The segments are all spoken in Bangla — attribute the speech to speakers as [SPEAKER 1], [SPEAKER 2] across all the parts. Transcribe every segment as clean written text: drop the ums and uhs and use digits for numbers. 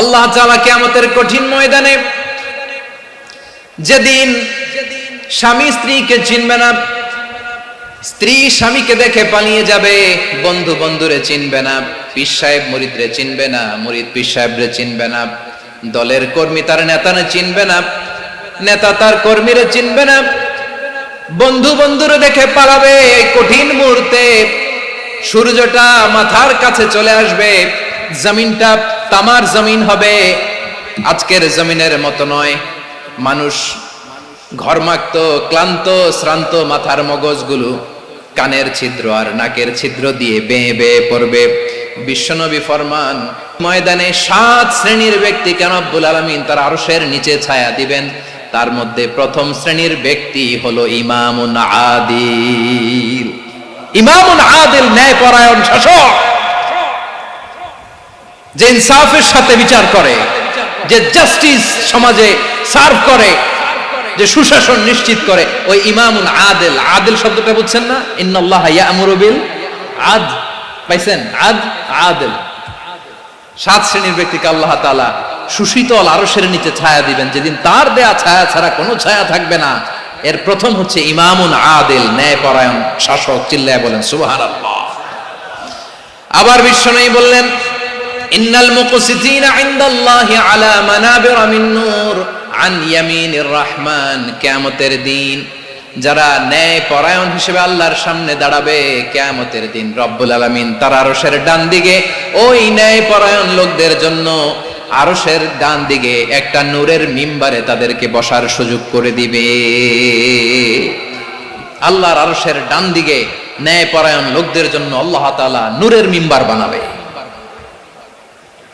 [SPEAKER 1] আল্লাহ তাআলা কিয়ামতের কঠিন ময়দানে যেদিন স্বামী স্ত্রীকে চিনবে না, স্ত্রী স্বামীকে দেখে পালিয়ে যাবে, বন্ধু বন্ধুরে চিনবে না, পীর সাহেব মুরিদরে চিনবে না, মুরিদ পীর সাহেবরে চিনবে না, দলের কর্মী তার নেতারে চিনবে না, নেতা তার কর্মীরে চিনবে না, বন্ধু বন্ধুরে দেখে পালাবে। এই কঠিন মুহূর্তে সূর্যটা মাথার কাছে চলে আসবে, জমিনটা তামার জমিন হবে, আজকের জমিনের মতো নয়। মানুষ ঘর্মাক্ত, ক্লান্ত, শ্রান্ত মাথার মগজগুলো কানের ছিদ্র আর নাকের ছিদ্র দিয়ে বেয়ে বেয়ে পড়বে। বিশ্বনবী ফরমান, ময়দানে 7 শ্রেণীর ব্যক্তিকে রব্বুল আলামিন তার আরশের নিচে ছায়া দিবেন। তার মধ্যে প্রথম শ্রেণীর ব্যক্তি হলো ইমামুন আদিল। ইমামুন আদিল, ন্যায়পরায়ণ শাসক, যে ইনসাফের সাথে বিচার করে, যে জাস্টিস সমাজে সার্ভ করে, যে সুশাসন নিশ্চিত করে, ওই ইমামুন আদিল। আদিল শব্দটা বুঝছেন না? ইন্নাল্লাহা ইয়া'মুরু বিল আদল, পাইছেন? আদিল। 7 শ্রেণীর ব্যক্তিকে আল্লাহ তাআলা সুশীতল আরশের নিচে ছায়া দিবেন, যেদিন তার দেয়া ছায়া ছাড়া কোনো ছায়া থাকবে না। এর প্রথম হচ্ছে ইমামুন আদিল, ন্যায়পরায়ণ শাসক। চিল্লায় বলেন সুবহানাল্লাহ। আবার বিশ্বনবী বললেন, ইন্নাল মুকসিতিনা ইনদাল্লাহি আলা মানাবিরা মিন নূর আন ইয়ামিনির রহমান। কিয়ামতের দিন যারা ন্যায়পরায়ণ হিসেবে আল্লাহর সামনে দাঁড়াবে, কিয়ামতের দিন রব্বুল আলামিন তার আরশের ডান দিকে ওই ন্যায়পরায়ণ লোকদের জন্য আরশের ডান দিকে একটা নূরের মিম্বারে তাদেরকে বসার সুযোগ করে দিবে। আল্লাহর আরশের ডান দিকে ন্যায়পরায়ণ লোকদের জন্য আল্লাহ তাআলা নূরের মিম্বার বানাবে।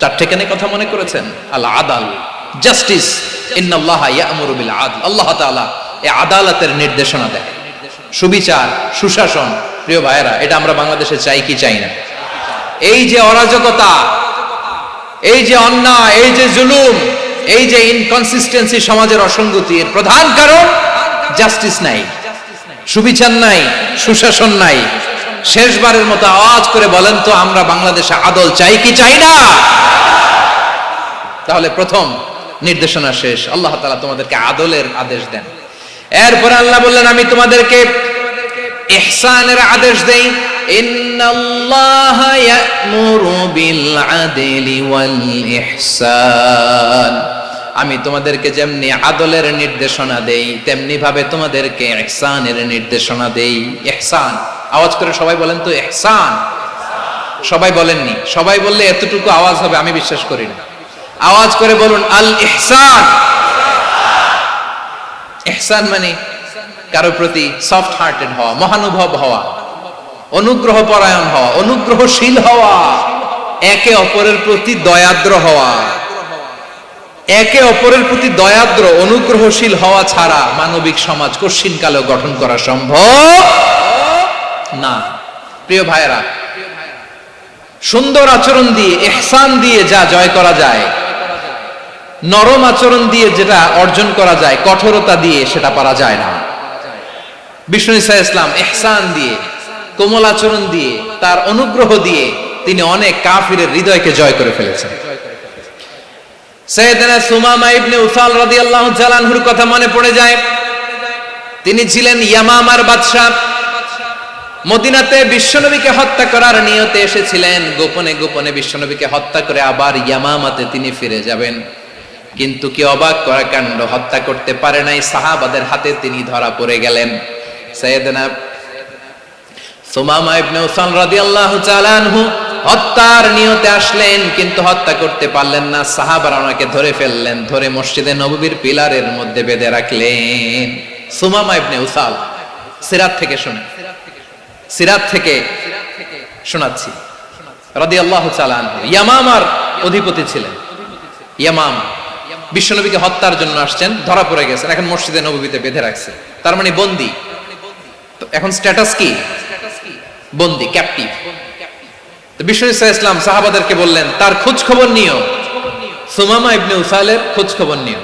[SPEAKER 1] 4টে কেন কথা মনে করেছেন? আল আদাল, জাস্টিস। ইন্নাল্লাহা ইয়া'মুরু বিল আদল। আল্লাহ তাআলা এই আদালতের নির্দেশনা দেয়, সুবিচার, সুশাসন। প্রিয় ভাইয়েরা, এটা আমরা বাংলাদেশে চাই কি চাই না? এই যে অরাজকতা, এই যে অন্যায়, এই যে জুলুম, এই যে ইনকনসিস্টেন্সি, সমাজের অসঙ্গতি, এর প্রধান কারণ জাস্টিস নাই, সুবিচার নাই, সুশাসন নাই। শেষবারের মতো আওয়াজ করে বলেন তো, আমরা বাংলাদেশে আদল চাই কি চাই না? তাহলে প্রথম নির্দেশনা শেষ। আল্লাহ তাআলা তোমাদেরকে আদলের আদেশ দেন। এরপরে আল্লাহ বললেন, আমি তোমাদেরকে ইহসানের আদেশ দেই। ইন্নাল্লাহা ইয়া'মুরু বিল আদলি ওয়াল ইহসান। আমি তোমাদেরকে যেমনি আদলের নির্দেশনা দেই, তেমনি ভাবে তোমাদেরকে ইহসানের নির্দেশনা দেই। ইহসান, আওয়াজ করে সবাই বলেন তো ইহসান। সবাই বলেননি? সবাই বললে এতটুকু আওয়াজ হবে আমি বিশ্বাস করি না। আওয়াজ করে বলুন আল ইহসান। ইহসান মানে কারো প্রতি সফট হার্টেড হওয়া, মহানুভব হওয়া, অনুগ্রহ পরায়ণ হওয়া, অনুগ্রহশীল হওয়া, একে অপরের প্রতি দয়াদ্র হওয়া। একে অপরের প্রতি দয়াদ্র, অনুগ্রহশীল হওয়া ছাড়া মানবিক সমাজ কশিনকালেও গঠন করা সম্ভব না। প্রিয় ভাইয়েরা, সুন্দর আচরণ দিয়ে, ইহসান দিয়ে যা জয় করা যায়, নরম আচরণ দিয়ে যেটা অর্জন করা যায়, কঠোরতা দিয়ে সেটা পারা যায় না। বিষ্ণু ঈসা ইসলাম ইহসান দিয়ে, কোমল আচরণ দিয়ে, তার অনুগ্রহ দিয়ে তিনি অনেক কাফিরের হৃদয়কে জয় করে ফেলেছেন। সাইয়েদনা সুমামা ইবনে উসাল রাদিয়াল্লাহু তাআলা আনহুর কথা মনে পড়ে যায়। তিনি ছিলেন ইয়ামামার বাদশা। মদিনাতে বিশ্বনবীকে হত্যা করার নিয়তে এসেছিলেন। গোপনে গোপনে বিশ্বনবীকে হত্যা করে আবার ইয়ামামাতে তিনি ফিরে যাবেন। কিন্তু কি অবাক করা কাণ্ড, হত্যা করতে পারে নাই, সাহাবাদের হাতে তিনি ধরা পড়ে গেলেন। সাইয়েদনা সুমামা ইবনে উসাল রাদিয়াল্লাহু তাআলা আনহু হত্যার নিয়তে আসলেন, কিন্তু হত্যা করতে পারলেন না। সাহাবারা ওনাকে ধরে ফেললেন, ধরে মসজিদে নববীর পিলারের মধ্যে বেঁধে রাখলেন। সুমামা ইবনে উসাল, সিরাত থেকে শুনে, সিরাত থেকে শোনাচ্ছি, রাদিয়াল্লাহু তাআলা আনহু ইয়ামামার অধিপতি ছিলেন। ইয়ামামা বিশ্বনবীকে হত্যার জন্য আসছেন, ধরা পড়ে গেছেন, এখন মসজিদে নববীতে বেঁধে রাখছে, তার মানে বন্দী। তো এখন স্ট্যাটাস কি? বন্দী, ক্যাপটিভ। তো বিষ্ণু ঈসা ইসলাম সাহাবাদেরকে বললেন, তার খোঁজ খবর নিও, সুমামা ইবনে উসালের খোঁজ খবর নিও।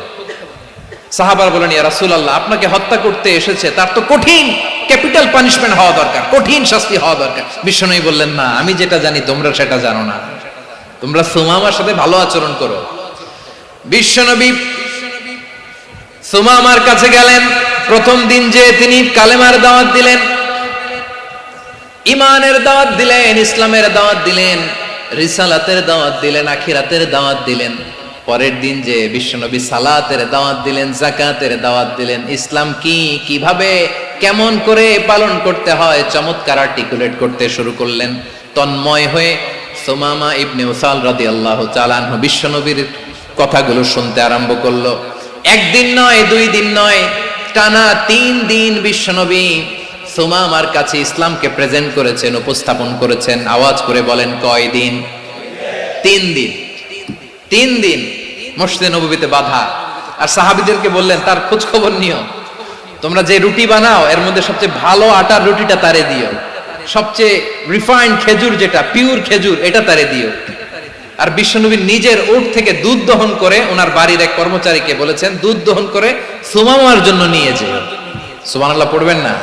[SPEAKER 1] সাহাবারা বলেন, ইয়া রাসূলুল্লাহ, আপনাকে হত্যা করতে এসেছে, তার তো কঠিন ক্যাপিটাল পানিশমেন্ট হওয়া দরকার, কঠিন শাস্তি হওয়া দরকার। বিশ্বনবী বললেন, না, আমি যেটা জানি তোমরা সেটা জানো না। তোমরা সুমামার সাথে ভালো আচরণ করো, বিশ্বনবী সুমামার কাছে গেলেন। প্রথম দিন যে তিনি কালেমার দাওয়াত দিলেন, ইমানের দাওয়াত দিলেন, ইসলামের দাওয়াত দিলেন, রিসালাতের দাওয়াত দিলেন, আখিরাতের দাওয়াত দিলেন। পরের দিন যে বিশ্বনবী সালাতের দাওয়াত দিলেন, যাকাতের দাওয়াত দিলেন। ইসলাম কি, কিভাবে, কেমন করে পালন করতে হয় চমৎকার আর্টিকুলেট করতে শুরু করলেন। তন্ময় হয়ে সুমামা ইবনে উসাল রাদিয়াল্লাহু তাআলা আনহু বিশ্বনবীর কথাগুলো শুনতে আরম্ভ করলো। একদিন নয়, দুই দিন নয়, টানা 3 দিন বিশ্বনবী সুমামার কাছে ইসলামকে প্রেজেন্ট করেছেন, উপস্থাপন করেছেন। আওয়াজ করে বলেন, কয় দিন? 3 দিন। 3 দিন মসজিদে নববীতে বাধা। আর সাহাবীদেরকে বললেন, তার খোঁজ খবর নিও। তোমরা যে রুটি বানাও এর মধ্যে সবচেয়ে ভালো আটার রুটিটা তারে দিও, সবচেয়ে রিফাইন্ড খেজুর, যেটা পিওর খেজুর, এটা তারে দিও। আর বিশ্বনবী নিজের উট থেকে দুধ দহন করে ওনার বাড়ির এক কর্মচারীকে বলেছেন, দুধ দহন করে সুমামার জন্য নিয়ে যেও। সুবহানাল্লাহ পড়বেন না?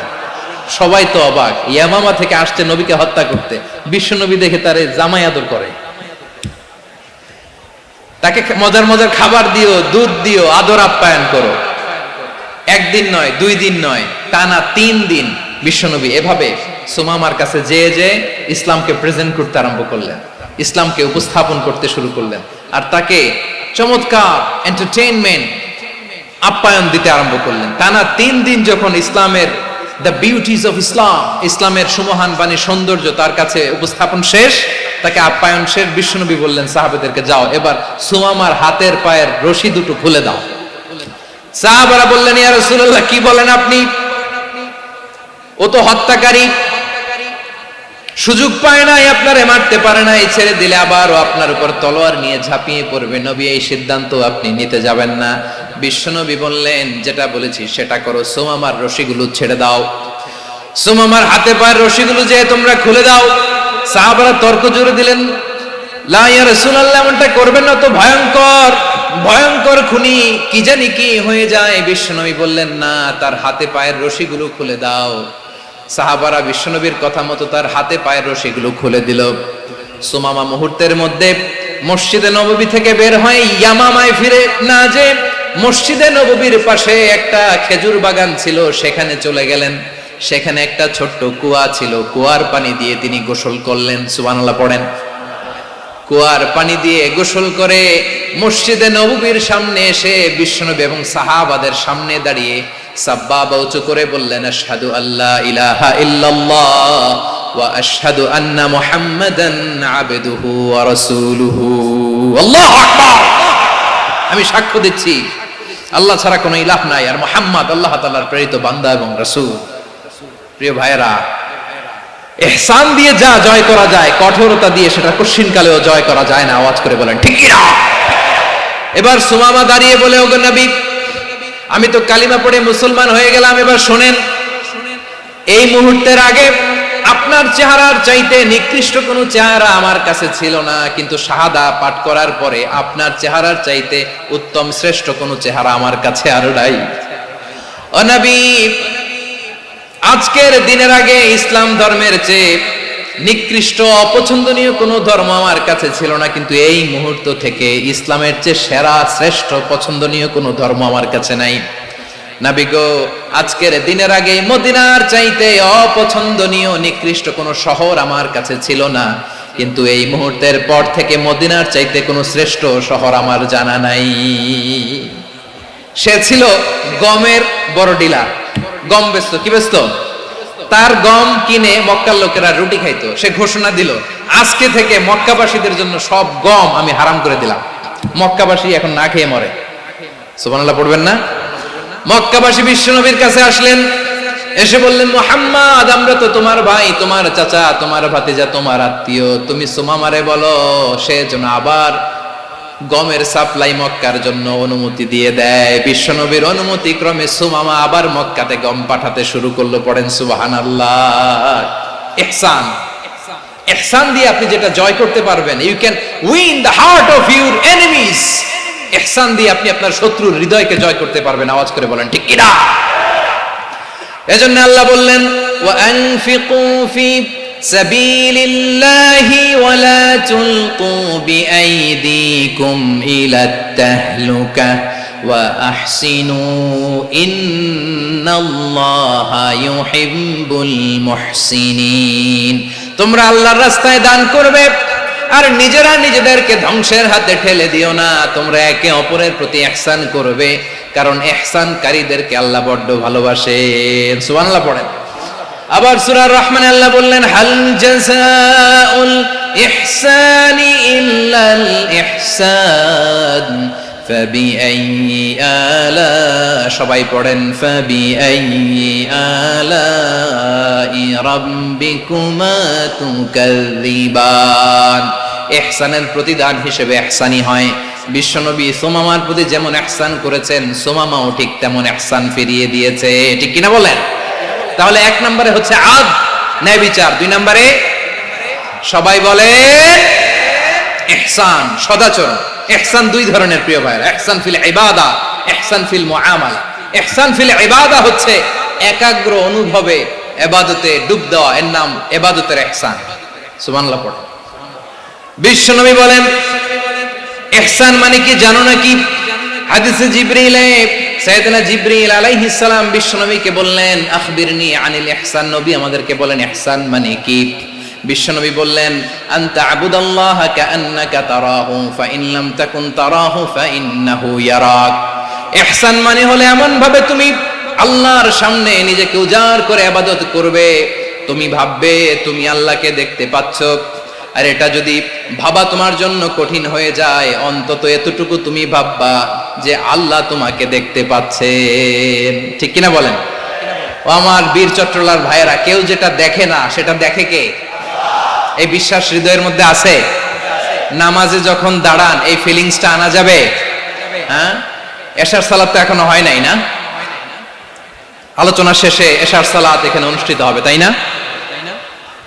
[SPEAKER 1] সবাই তো অবাক, ইয়ামামা থেকে আসছে নবীকে হত্যা করতে, বিশ্বনবী দেখে তারে জামাই আদর করে, তাকে মজার মজার খাবার দিও, দুধ দিও, আদর আপ্যায়ন করো। একদিন নয়, 2 দিন নয়, টানা 3 দিন বিশ্বনবী এভাবে সুমামার কাছে যে ইসলামকে প্রেজেন্ট করতে আরম্ভ করলেন, ইসলামকে উপস্থাপন করতে শুরু করলেন। আর তাকে চমৎকার এন্টারটেইনমেন্ট, আপ্যায়ন দিতে আরম্ভ করলেন। টানা 3 দিন যখন ইসলামের দ্য বিউটিজ অফ ইসলাম, ইসলামের সুমহান বাণী, সৌন্দর্য তার কাছে উপস্থাপন শেষ, তাকে আপ্যায়ন শেষ, বিশ্বনবী বললেন সাহাবাদেরকে, যাও এবার সুমামার হাতের পায়ের রশি দুটো খুলে দাও। সাহাবারা বললেন, ইয়া রাসূলুল্লাহ, কি বলেন আপনি? ও তো হত্যাকারী, সুযোগ পায় নাই, আপনারে মারতে পারে নাই, ছেড়ে দিলে আবার ও আপনার উপর তলোয়ার নিয়ে ঝাঁপিয়ে পড়বে। নবী, এই সিদ্ধান্ত আপনি নিতে যাবেন না। বিশ্বনবী বললেন, যেটা বলেছি সেটা করো, সুমামার রশিগুলো ছেড়ে দাও, সুমামার হাতে পায়ের রশিগুলো যে তোমরা খুলে দাও। সাহাবারা তর্ক জুড়ে দিলেন, লা ইয়া রাসূলুল্লাহ, এমনটা করবেন না, তো ভয়ঙ্কর, ভয়ঙ্কর খুনি, কি জানি কি হয়ে যায়। বিশ্বনবী বললেন, না, তার হাতে পায়ের রশিগুলো খুলে দাও। সাহাবারা বিশ্বনবীর কথা মতো তার হাতে পায়ের রশিগুলো খুলে দিল। সুমামা মুহূর্তের মধ্যে মসজিদে নববী থেকে বের হয়ে ইয়ামামায় ফিরে না যে মসজিদে নববীর পাশে একটা খেজুর বাগান ছিল, সেখানে চলে গেলেন। সেখানে একটা ছোট্ট কুয়া ছিল, কুয়ার পানি দিয়ে তিনি গোসল করলেন। সুবহানাল্লাহ পড়েন। কুয়ার পানি দিয়ে গোসল করে মসজিদে নববীর সামনে এসে বিশ্বনবী এবং সাহাবাদের সামনে দাঁড়িয়ে সাব্বাবা উঁচু করে বললেন, আশহাদু আল্লা ইলাহা ইল্লাল্লাহ ওয়া আশহাদু আন্না মুহাম্মাদান আবদুহু ওয়া রাসূলুহু। আল্লাহু আকবার। আমি সাক্ষ্য দিচ্ছি আল্লাহ ছাড়া কোনো ইলাহ নাই, আর মুহাম্মদ আল্লাহ তাআলার প্রেরিত বান্দা এবং রাসূল। প্রিয় ভাইরা, ইহসান দিয়ে যা জয় করা যায়, কঠোরতা দিয়ে সেটা কঠিনকালেও জয় করা যায় না। আওয়াজ করে বলেন ঠিক কি না? এবার সুমামা দাঁড়িয়ে বলে, ওগো নবী, আমি তো কালিমা পড়ে মুসলমান হয়ে গেলাম, এবার শোনেন, এই মুহূর্তের আগে আপনার চেহারার চাইতে নিকৃষ্ট কোনো চেহারা আমার কাছে ছিল না, কিন্তু শাহাদা পাঠ করার পরে আপনার চেহারার চাইতে উত্তম শ্রেষ্ঠ কোনো চেহারা আমার কাছে আর নাই। ও নবী, আজকের দিনের আগে ইসলাম ধর্মের চেয়ে নিকৃষ্ট অপছন্দনীয় কোনো ধর্ম আমার কাছে ছিল না, কিন্তু এই মুহূর্ত থেকে ইসলামের চেয়ে সেরা শ্রেষ্ঠ পছন্দনীয় কোনো ধর্ম আমার কাছে নাই। নবী গো, আজকের দিনের আগে মদিনার চাইতে অপছন্দনীয় নিকৃষ্ট কোনো শহর আমার কাছে ছিল না, কিন্তু এই মুহূর্তের পর থেকে মদিনার চাইতে কোনো শ্রেষ্ঠ শহর আমার জানা নাই। সে ছিল গমের বড় ডিলার, গম বেচতো। কি বেচতো? তার গম কিনে মক্কার লোকেরা রুটি খাইতো। সে ঘোষণা দিল, আজকে থেকে মক্কাবাসীদের জন্য সব গম আমি হারাম করে দিলাম, মক্কাবাসী এখন না খেয়ে মরে। সুবহানাল্লাহ পড়বেন না? মক্কাবাসী বিশ্বনবীর কাছে আসলেন, এসে বললেন, মুহাম্মদ, আমরা তো তোমার ভাই, তোমার চাচা, তোমার ভাতিজা, তোমার আত্মীয়, তুমি সুমামারে বলো সে যেন আবার গমের সাপ্লাই মক্কার জন্য অনুমতি দিয়ে দেয়। বিশ্বনবীর অনুমতি ক্রমে সুমামা আবার মক্কাতে গম পাঠাতে শুরু করলো। পড়েন সুবহানাল্লাহ। ইহসান, ইহসান দিয়ে আপনি যেটা জয় করতে পারবেন, you can win the heart of your enemies. ইহসান দিয়ে আপনি আপনার শত্রুর হৃদয়কে জয় করতে পারবেন। আওয়াজ করে বলেন ঠিক কি না? এজন্য আল্লাহ বললেন, ওয়া আনফিকু ফি সাবিলিল্লাহি ওয়ালা তুলকু বিআইদিকুম ইলাত তাহলুকা ওয়া আহসিনু ইন্নাল্লাহা ইউহিব্বুল মুহসিনিন। তোমরা আল্লাহর রাস্তায় দান করবে আর নিজেরা নিজেদেরকে ধ্বংসের হাতে ঠেলে দিও না। তোমরা একে অপরের প্রতি ইহসান করবে, কারণ ইহসানকারীদেরকে আল্লাহ বড্ড ভালোবাসেন। সুবহানাল্লাহ পড়েন। আবার সূরা রহমানে আল্লাহ বললেন, হাল জাযাউল ইহসানি ইল্লাল ইহসান ফাবিআইয়ি আলা, সবাই পড়েন, ফাবিআইয়ি আলাই রাব্বিকুমা তুকাযযিবান। ইহসানের প্রতিদান হিসেবে ইহসানি হয়। বিশ্বনবী সুমামার প্রতি যেমন ইহসান করেছেন, সুমামাও ঠিক তেমন ইহসান ফিরিয়ে দিয়েছে। ঠিক কিনা বলেন? তাহলে এক নম্বরে হচ্ছে আদ, ন্যায় বিচার। দুই নম্বরে সবাই বলে ইহসান, সদাচরণ। ইহসান দুই ধরনের প্রিয় ভাইরা, ইহসান ফিল ইবাদা, ইহসান ফিল মুআমালা। ইহসান ফিল ইবাদা হচ্ছে একাগ্র অনুভবে ইবাদতে ডুব দেওয়া, এর নাম ইবাদতের ইহসান। সুবহানাল্লাহ পড়ো। বিশ্বনবী বলেন ইহসান মানে কি জানো নাকি? হাদিসে জিবরিলে সাইয়েদনা জিবরিল আলাইহিস সালাম বিশ্বনবীকে বললেন, আখবিরনি আনিল ইহসান। নবী আমাদেরকে বলেন ইহসান মানে কি? বিশ্বনবী বললেন, আনতা আবুদাল্লাহা কাআন্নাকা তারাহু ফাইন লাম তাকুন তারাহু ফাইন্নাহু ইয়ারাক। ইহসান মানে হলো এমন ভাবে তুমি আল্লাহর সামনে নিজেকে উজাড় করে ইবাদত করবে, তুমি ভাববে তুমি আল্লাহকে দেখতে পাচ্ছ। আর এটা যদি ভাবা তোমার জন্য কঠিন হয়ে যায়, অন্তত এতটুকু তুমি ভাববা যে আল্লাহ তোমাকে দেখতে পাচ্ছেন। ঠিক কিনা বলেন? ও আমার বীর চট্টলার ভাইয়েরা, কেউ যেটা দেখে না সেটা দেখে কে? এই বিশ্বাস হৃদয়ের মধ্যে আছে? নামাজে যখন দাঁড়ান এই ফিলিংসটা আনা যাবে? হ্যাঁ, এশার সালাত তো এখনো হয় নাই না? আলোচনা শেষে এশার সালাত এখানে অনুষ্ঠিত হবে, তাই না?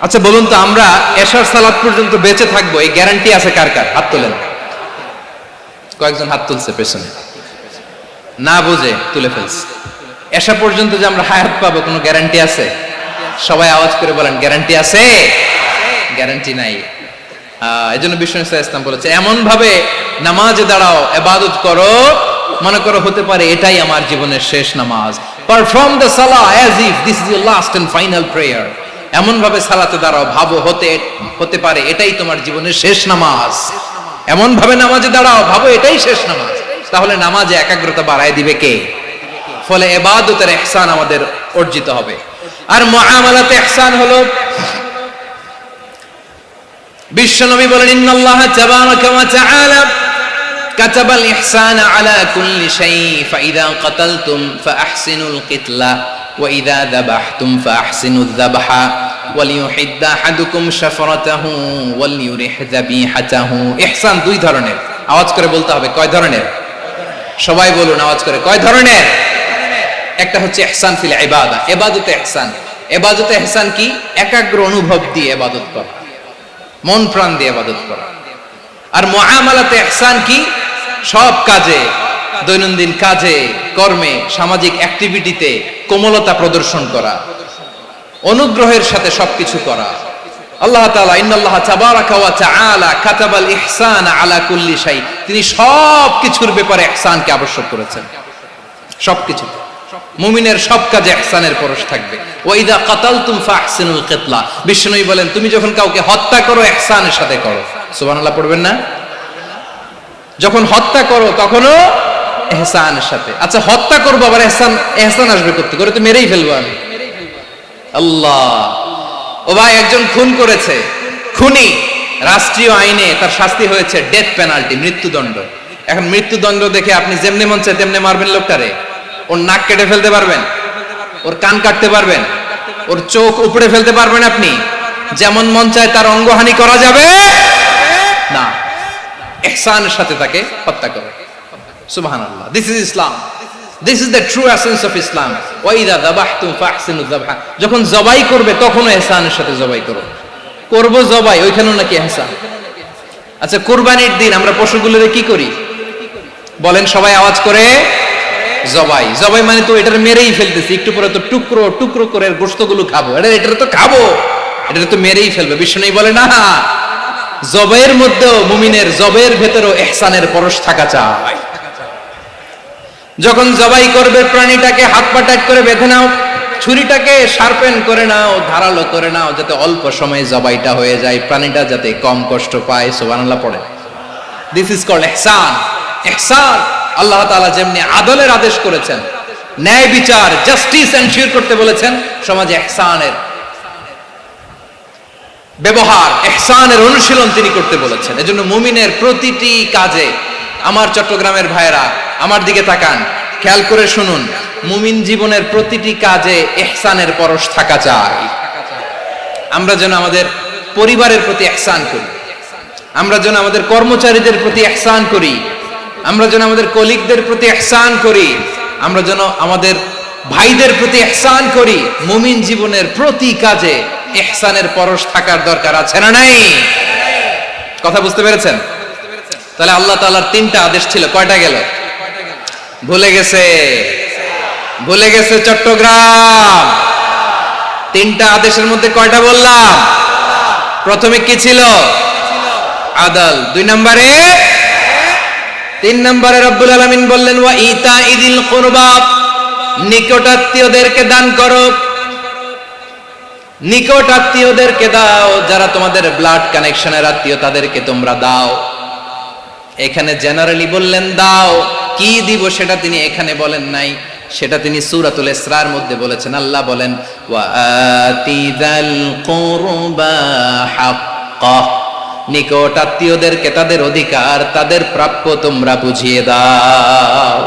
[SPEAKER 1] আচ্ছা বলুন তো, আমরা এশার সালাত পর্যন্ত বেঁচে থাকবো এই গ্যারান্টি আছে কার কার? হাত তোলেন। কয়েকজন হাত তুলছে পেছনে, না বুঝে তুলে ফেলছে। এশা পর্যন্ত যে আমরা হায়াত পাবো কোনো গ্যারান্টি আছে? সবাই আওয়াজ করে বলেন, গ্যারান্টি আছে? গ্যারান্টি নাই। এজন্য বিষ্ণু ইসলাম বলেছে এমন ভাবে নামাজে দাঁড়াও, ইবাদত করো, মনে করো হতে পারে এটাই আমার জীবনের শেষ নামাজ। পারফর্ম দ্য সালাহ as if this is your last and final prayer. এমন ভাবে সালাতে দাঁড়াও, ভাবো হতে পারে এটাই তোমার জীবনের শেষ নামাজ। এমন ভাবে নামাজে দাঁড়াও, ভাবো এটাই শেষ নামাজ। তাহলে নামাজে একাগ্রতা বাড়ায় দিবে কে? ফলে ইবাদতের ইহসান আমাদের অর্জিত হবে। আর মুআমালাতে ইহসান হলো, বিশ্বনবী বলেন, ইন্নাল্লাহা তাবারাকা ওয়া তাআলা কাতাবাল ইহসানা আলা কুল্লি শাই ফাইযা কাতালতুম ফাআহসিনুল কিতলা ওয়া ইযা যাবাহতুম ফাআহসিনুয যাবহা ওয়ালিয়ুহিদ্দা আহাদুকুম শাফরাতাহু ওয়ালিয়ুরিহ যাবিহাতাহু। ইহসান দুই ধরনের। আওয়াজ করে বলতে হবে, কয় ধরনের? সবাই বলুন আওয়াজ করে, কয় ধরনের? একটা হচ্ছে ইহসান ফিল ইবাদা, ইবাদতে ইহসান। ইবাদতে ইহসান কি? একাগ্র অনুভব দিয়ে ইবাদত করা, মন প্রাণ দিয়ে ইবাদত করা। আর মুআমালাতে ইহসান কি? সব কাজে, দৈনন্দিন কাজে, কর্মে, সামাজিক অ্যাক্টিভিটিতে কোমলতা প্রদর্শন করা, অনুগ্রহের সাথে সবকিছু করা। আল্লাহ তাআলা ইন্নাল্লাহা তাবারাকা ওয়া তাআলা কাতাবাল ইহসানা আলা কুল্লি শাই, তিনি সবকিছুর ব্যাপারে ইহসানকে আবশ্যক করেছেন। সবকিছু, মুমিনের সব কাজে ইহসানের পরশ থাকবে। ওয়া ইযা কাতালতুম ফাহসিনুল কিতলা, বিষ্ণুই বলেন তুমি যখন কাউকে হত্যা করো ইহসানের সাথে করো। সুবহানাল্লাহ পড়বেন না? যখন হত্যা করো তখনও ইহসানের সাথে। আচ্ছা হত্যা করবো আবার ইহসান আসবে করতে করে, তো মেরেই ফেলবো আমি। আল্লাহ, ও ভাই একজন খুন করেছে, খুনি, রাষ্ট্রীয় আইনে তার শাস্তি হয়েছে ডেথ পেনাল্টি, মৃত্যুদণ্ড। এখন মৃত্যুদণ্ড দেখে আপনি যেমনি মন চায় তেমনি মারবেন লোকটারে? ওর নাক কেটে ফেলতে পারবেন? ওর কান কাটতে পারবেন? ওর চোখ উপড়ে ফেলতে পারবেন আপনি? যেমন মন চায় তার অঙ্গহানি করা যাবে না। ইহসানের সাথে তাকে হত্যা করে। সুবহানাল্লাহ, this is Islam, this is the true essence of Islam. ওয়া ইযা যাবাহতুম ফাহসিনুয যাবহা, যখন জবাই করবে তখনও ইহসানের সাথে জবাই করো। করব জবাই, ওইখানেও নাকি ইহসান। আচ্ছা কুরবানির দিন আমরা পশুগুলোরে কি করি বলেন সবাই আওয়াজ করে? জবাই। জবাই মানে তো এটার মেরেই ফেলতেছি, একটু পরে তো টুকরো টুকরো করে গোশতগুলো খাবো, এটা তো খাবো। এটা তো মেরেই ফেলবে। বিষ্ণু বলে না, জবের মধ্যেও মুমিনের জবের ভেতরেও ইহসানের পরশ থাকা চাই। যখন জবাই করবে প্রাণীটাকে হাত পা টাইট করে বেঁধে নাও, ছুরিটাকে শার্পেন করে নাও, ধারালো করে নাও, যাতে অল্প সময়ে জবাইটা হয়ে যায়, প্রাণীটা যাতে কম কষ্ট পায়। সুবহানাল্লাহ পড়ে। দিস ইজ কল্ড ইহসান। ইহসান আল্লাহ তাআলা যেমনি আদলের আদেশ করেছেন, ন্যায় বিচার জাস্টিস এনশিওর করতে বলেছেন, সমাজে ইহসানের ব্যবহার, ইহসানের অনুশীলন তিনি করতে বলেছেন। এজন্য মুমিনের প্রতিটি কাজে, আমার চট্টগ্রামের ভাইরা আমার দিকে তাকান, খেয়াল করে শুনুন, মুমিন জীবনের প্রতিটি কাজে ইহসানের পরশ থাকা চাই। আমরা যেন আমাদের পরিবারের প্রতি ইহসান করি, আমরা যেন আমাদের কর্মচারীদের প্রতি ইহসান করি, আমরা যেন আমাদের কলিগদের প্রতি ইহসান করি, আমরা যেন আমাদের ভাইদের প্রতি ইহসান করি। মুমিন জীবনের প্রতি কাজে ইহসানের পরশ থাকার দরকার আছে না নাই? কথা বুঝতে পেরেছেন? তাহলে আল্লাহ তাআলার তিনটা আদেশ ছিল, কয়টা গেল? ভুলে গেছে, ভুলে গেছে চট্টগ্রাম। তিনটা আদেশের মধ্যে কয়টা বললাম? প্রথমে কি ছিল? আদল। 2 নম্বরে, 3 নম্বরে রব্বুল আলামিন বললেন ওয়া ইতাইদিল কুরবা, নিকটাত্মীয়দেরকে দান করো। নিকট আত্মীয়দেরকে দাও, যারা তোমাদের ব্লাড কানেকশনের আত্মীয় তাদেরকে তোমরা দাও। এখানে জেনারেলি বললেন দাও, কি দিব সেটা তিনি এখানে বলেন নাই, সেটা তিনি সূরাতুল ইসরার মধ্যে বলেছেন। আল্লাহ বলেন ওয়া আতিদাল কুরবা হাক্কা, নিকট আত্মীয়দেরকে তাদের অধিকার, তাদের প্রাপ্য তোমরা বুঝিয়ে দাও।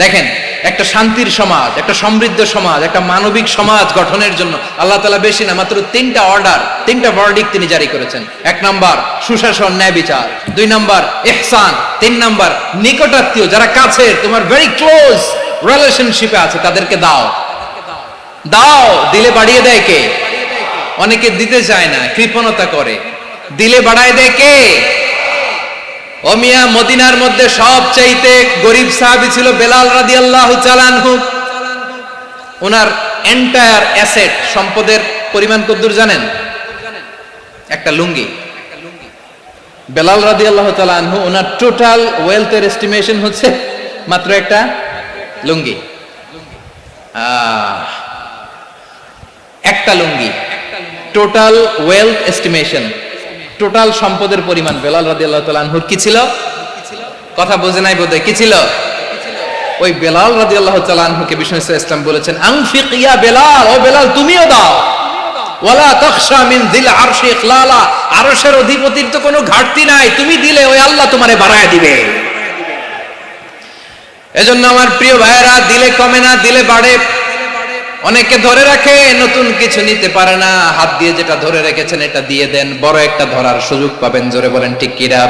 [SPEAKER 1] দেখেন, একটা শান্তির সমাজ, একটা সমৃদ্ধ সমাজ, একটা মানবিক সমাজ গঠনের জন্য আল্লাহ তাআলা বেশি না, মাত্র 3টা অর্ডার, 3টা ভার্ডিক্ট তিনি জারি করেছেন। 1 নাম্বার সুশাসন, ন্যায় বিচার। 2 নাম্বার ইহসান। 3 নাম্বার নিকটাত্মীয়, যারা কাছে, তোমার ভেরি ক্লোজ রিলেশনশিপে আছে, তাদেরকে দাও। দাও, দিলে বাড়িয়ে দেয় কে? অনেকে দিতে চায় না, কৃপণতা করে। দিলে বাড়ায় দেয় কে? ও মিয়া, মদিনার মধ্যে সবচাইতে গরিব সাহাবী ছিল বেলাল রাদিয়াল্লাহু তাআলা আনহু। ওনার এন্টায়ার অ্যাসেট, সম্পদের পরিমাণ কতদূর জানেন? একটা লুঙ্গি। বেলাল রাদিয়াল্লাহু তাআলা আনহু, ওনার টোটাল ওয়েলথের এস্টিমেশন হচ্ছে মাত্র একটা লুঙ্গি। একটা লুঙ্গি, টোটাল ওয়েলথ এস্টিমেশন, টোটাল সম্পদের পরিমাণ বেলাল রাদিয়াল্লাহু তাআলা আনহুর কি ছিল? কথা বোঝে নাই বোধহয়। কি ছিল? ওই বেলাল রাদিয়াল্লাহু তাআলা আনহুকে বিষ্ণু ইসলাম বলেছেন আনফিক ইয়া বেলাল, ও বেলাল তুমিও দাও। ওয়ালা তাখশা মিন যিল আরশি ইখলালা, আরশের অধিপতির তো কোনো ঘাটতি নাই, তুমি দিলে ওই আল্লাহ তোমারে বাড়ায় দিবে। এজন্য আমার প্রিয় ভাইয়েরা, দিলে কমে না, দিলে বাড়ে। অনেকে ধরে রাখে, নতুন কিছু নিতে পারে না, হাত দিয়ে যেটা ধরে রেখেছেন এটা দিয়ে দেন, বড় একটা ধরার সুযোগ পাবেন। জোরে বলেন ঠিক কিনা?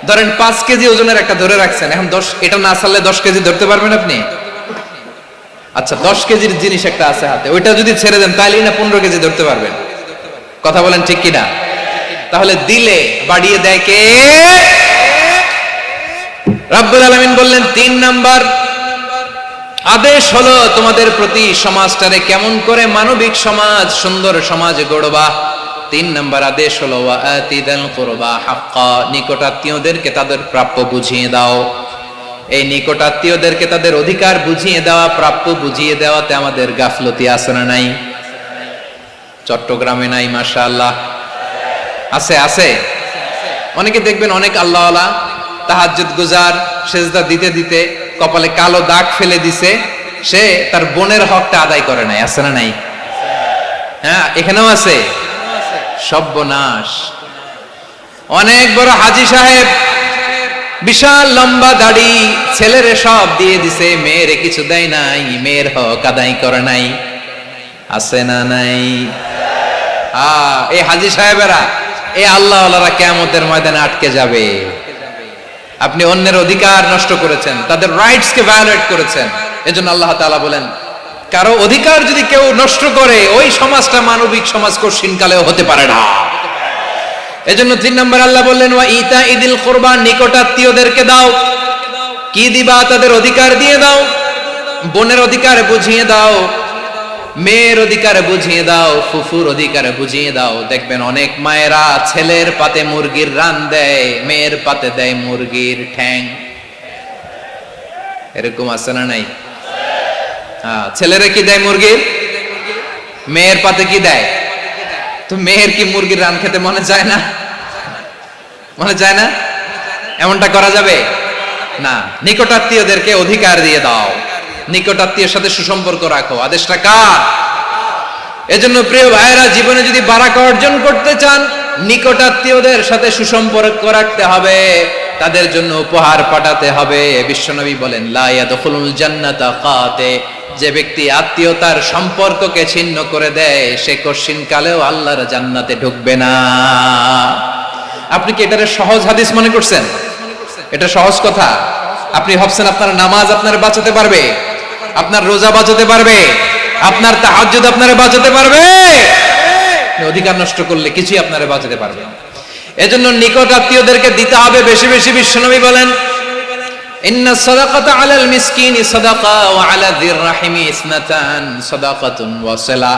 [SPEAKER 1] ধরেন 5 কেজি ওজনের একটা ধরে রাখছেন, এখন 10, এটা না ছাড়লে 10 কেজি ধরতে পারবেন আপনি? আচ্ছা, 10 কেজির জিনিস একটা আছে হাতে, ওইটা যদি ছেড়ে দেন তাহলেই না 15 কেজি ধরতে পারবেন। কথা বলেন ঠিক কিনা? তাহলে দিলে বাড়িয়ে দেয় কে? রব্বুল আলামিন বললেন 3 নাম্বার আদেশ হলো তোমাদের প্রতি সমাজটারে কেমন করে মানবিক সমাজ, সুন্দর সমাজ গড়বা। 3 নাম্বার আদেশ হলো ওয়া আতিদাল কুরবা হাক্কা, নিকটাত্মীয়দেরকে তাদের প্রাপ্য বুঝিয়ে দাও। এই নিকটাত্মীয়দেরকে তাদের অধিকার বুঝিয়ে দেওয়া, প্রাপ্য বুঝিয়ে দেওয়াতে আমাদের গাফলতি আছে না নাই? চট্টগ্রামে নাই? মাশাআল্লাহ আছে, আছে। অনেকে দেখবেন অনেক আল্লাহওয়ালা তাহাজ্জুদ গুজার, সেজদা দিতে দিতে কপালে কালো দাগ ফেলে দিছে, সে তার বোনের হকটা আদায় করে নাই। আছে না নাই? হ্যাঁ, এখানেও আছে। সর্বনাশ। অনেক বড় হাজী সাহেব, বিশাল লম্বা দাড়ি, ছেলেরে সব দিয়ে দিছে, মেয়েরে কিছু দেয় নাই, মেয়ের হক আদায় করে নাই। আছে না নাই? এই হাজী সাহেবেরা, এই আল্লাহওয়ালারা কিয়ামতের ময়দানে আটকে যাবে। আপনি অন্যের অধিকার নষ্ট করেছেন, তাদের রাইটস কে ভায়োলেট করেছেন। এজন্য আল্লাহ তাআলা বলেন, কারো অধিকার যদি কেউ নষ্ট করে, ওই সমাজটা মানবিক সমাজ কঠিনকালেও হতে পারে না। এজন্য 3 নম্বর আল্লাহ বললেন ওয়া ইতাইদিল কুরবা, নিকটাত্মীয়দেরকে দাও। কি দিবা? তাদের অধিকার দিয়ে দাও, বোনের অধিকার বুঝিয়ে দাও। মেয়ের অধিকার বুঝিয়ে দাও, ফুফুর অধিকার বুঝিয়ে দাও। দেখবেন অনেক মায়েরা ছেলের পাতে মুরগির রান দেয়, মেয়ের পাতে দেয় মুরগির ঠ্যাং। এরকম আছে না নাই? হ্যাঁ, ছেলেরা কি দেয় মুরগির, মেয়ের পাতে কি দেয়? তো মেয়ের কি মুরগির রান খেতে মনে চায় না? মনে চায় না? এমনটা করা যাবে না। নিকটাত্মীয়দেরকে অধিকার দিয়ে দাও, নিকটাত্মীয়ের সাথে সুসম্পর্ক রাখো। আদেশটা কার? এজন্য প্রিয় ভাইয়েরা, জীবনে যদি বারাকা অর্জন করতে চান, নিকটাত্মীয়দের সাথে সুসম্পর্ক রাখতে হবে, তাদের জন্য উপহার পাঠাতে হবে। বিশ্বনবী বলেন, লা ইয়াদখুলুল জান্নাতা কাতে, যে ব্যক্তি আত্মীয়তার সম্পর্ককে ছিন্ন করে দেয়, সে কশিন কালেও আল্লাহর জান্নাতে ঢুকবে না। আপনি কি এটারে সহজ হাদিস মনে করছেন? এটা সহজ কথা। আপনি ভাবছেন আপনার নামাজ আপনার বাঁচাতে পারবে, আপনার রোজা বাঁচাতে পারবে, আপনার তাহাজ্জুদ আপনারে বাঁচাতে পারবে? অধিকার নষ্ট করলে কিছুই আপনারে বাঁচাতে পারবে না। এজন্য নিকট আত্মীয়দেরকে দিতে হবে বেশি বেশি। বিশ্বনবী বলেন, ইন্না সাদাকাতা আলাল মিসকিনি সাদাকা ওয়া আলা যির রাহিমি ইসনাতান সাদাকাতুন ওয়া সিলা।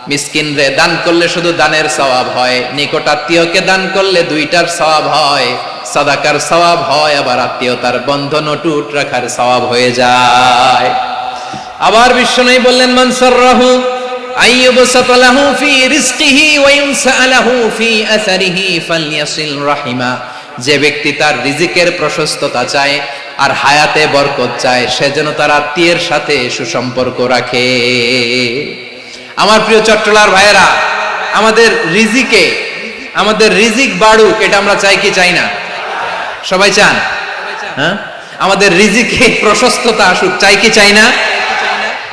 [SPEAKER 1] মিসকিন রে দান করলে শুধু দানের সওয়াব হয়, নিকট আত্মীয়কে দান করলে দুইটার সওয়াব হয়, সাদাকার সওয়াব হয়, আবার আত্মীয়তার বন্ধন অটুট রাখার সওয়াব হয়ে যায়। আবার বিশ্বনবী বললেন, মান সাররাহু আইয়ুবসাতা লাহু ফি রিজকিহি ওয়া ইউনসা লাহু ফি আসারিহি ফালইয়াসিল রাহিমা। যে ব্যক্তি তার রিজিকের প্রশস্ততা চায় আর হায়াতে বরকত চায়, সে যেন তার আত্মীয়ের সাথে সুসম্পর্ক রাখে। আমার প্রিয় চট্টলার ভাইয়েরা, আমাদের রিজিক বাড়ুক, এটা আমরা চাই কি চাই না? সবাই চান? হ্যাঁ, আমাদের রিজিকে প্রশস্ততা আসুক, চাই কি চাই না?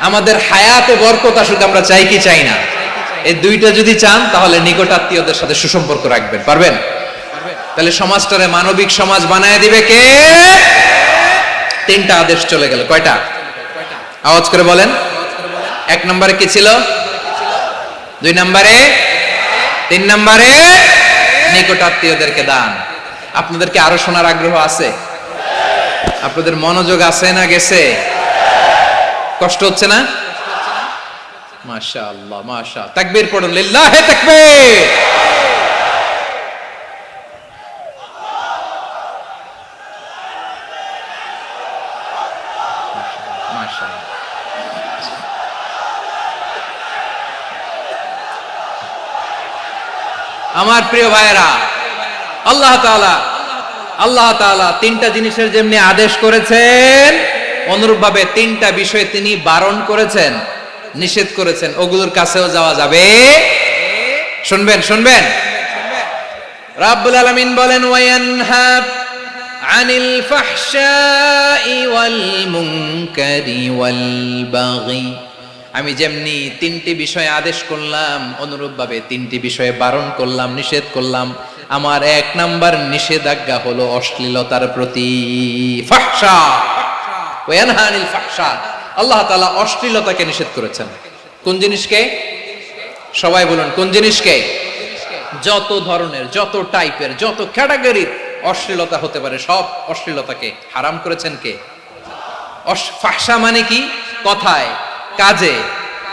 [SPEAKER 1] আমাদের হায়াতে বরকত আসুক, আমরা চাই কি চাই না? এই দুইটা যদি চান, তাহলে নিকট আত্মীয়দের সাথে সুসম্পর্ক রাখবেন। পারবেন? তাহলে সমাজটারে মানবিক সমাজ বানায় দিবে কে? তিনটা আদেশ চলে গেল। কয়টা? আওয়াজ করে বলেন। এক নম্বরে কি ছিল? দুই নম্বরে, তিন নম্বরে নিকট আত্মীয়দেরকে দান। আপনাদেরকে আরো শোনার আগ্রহ আছে? আপনাদের মনোযোগ আছে না গেছে? কষ্ট হচ্ছে না? মাশাআল্লাহ, মাশাআল্লাহ। তাকবীর পড়ুন, লিল্লাহি তাকবীর। আমার প্রিয় ভাইয়েরা, আল্লাহ তাআলা তিনটা জিনিসের যেমনি আদেশ করেছেন, অনুরূপভাবে তিনটা বিষয়ে তিনি বারণ করেছেন, নিষেধ করেছেন। ওগুলোর কাছেও যাওয়া যাবে। শুনবেন। রাব্বুল আলামিন বলেন, ওয়ায়ানহা আনিল ফাহশাই ওয়াল মুনকারি ওয়াল বাগি। আমি যেমনি তিনটি বিষয়ে আদেশ করলাম, অনুরূপভাবে তিনটি বিষয়ে বারণ করলাম, নিষেধ করলাম। আমার এক নাম্বার নিষেধাজ্ঞা হলো অশ্লীলতার প্রতি। ফাহশা, ওয়ায়ানহা আনিল ফাহশা। আল্লাহ তাআলা অশ্লীলতাকে নিষেধ করেছেন। কোন জিনিসকে? সবাই বলুন, কোন জিনিসকে? যত ধরনের, যত টাইপের, যত ক্যাটাগরির অশ্লীলতা হতে পারে, সব অশ্লীলতাকে হারাম করেছেন কে? ফাহশা মানে কি? কথায়, কাজে,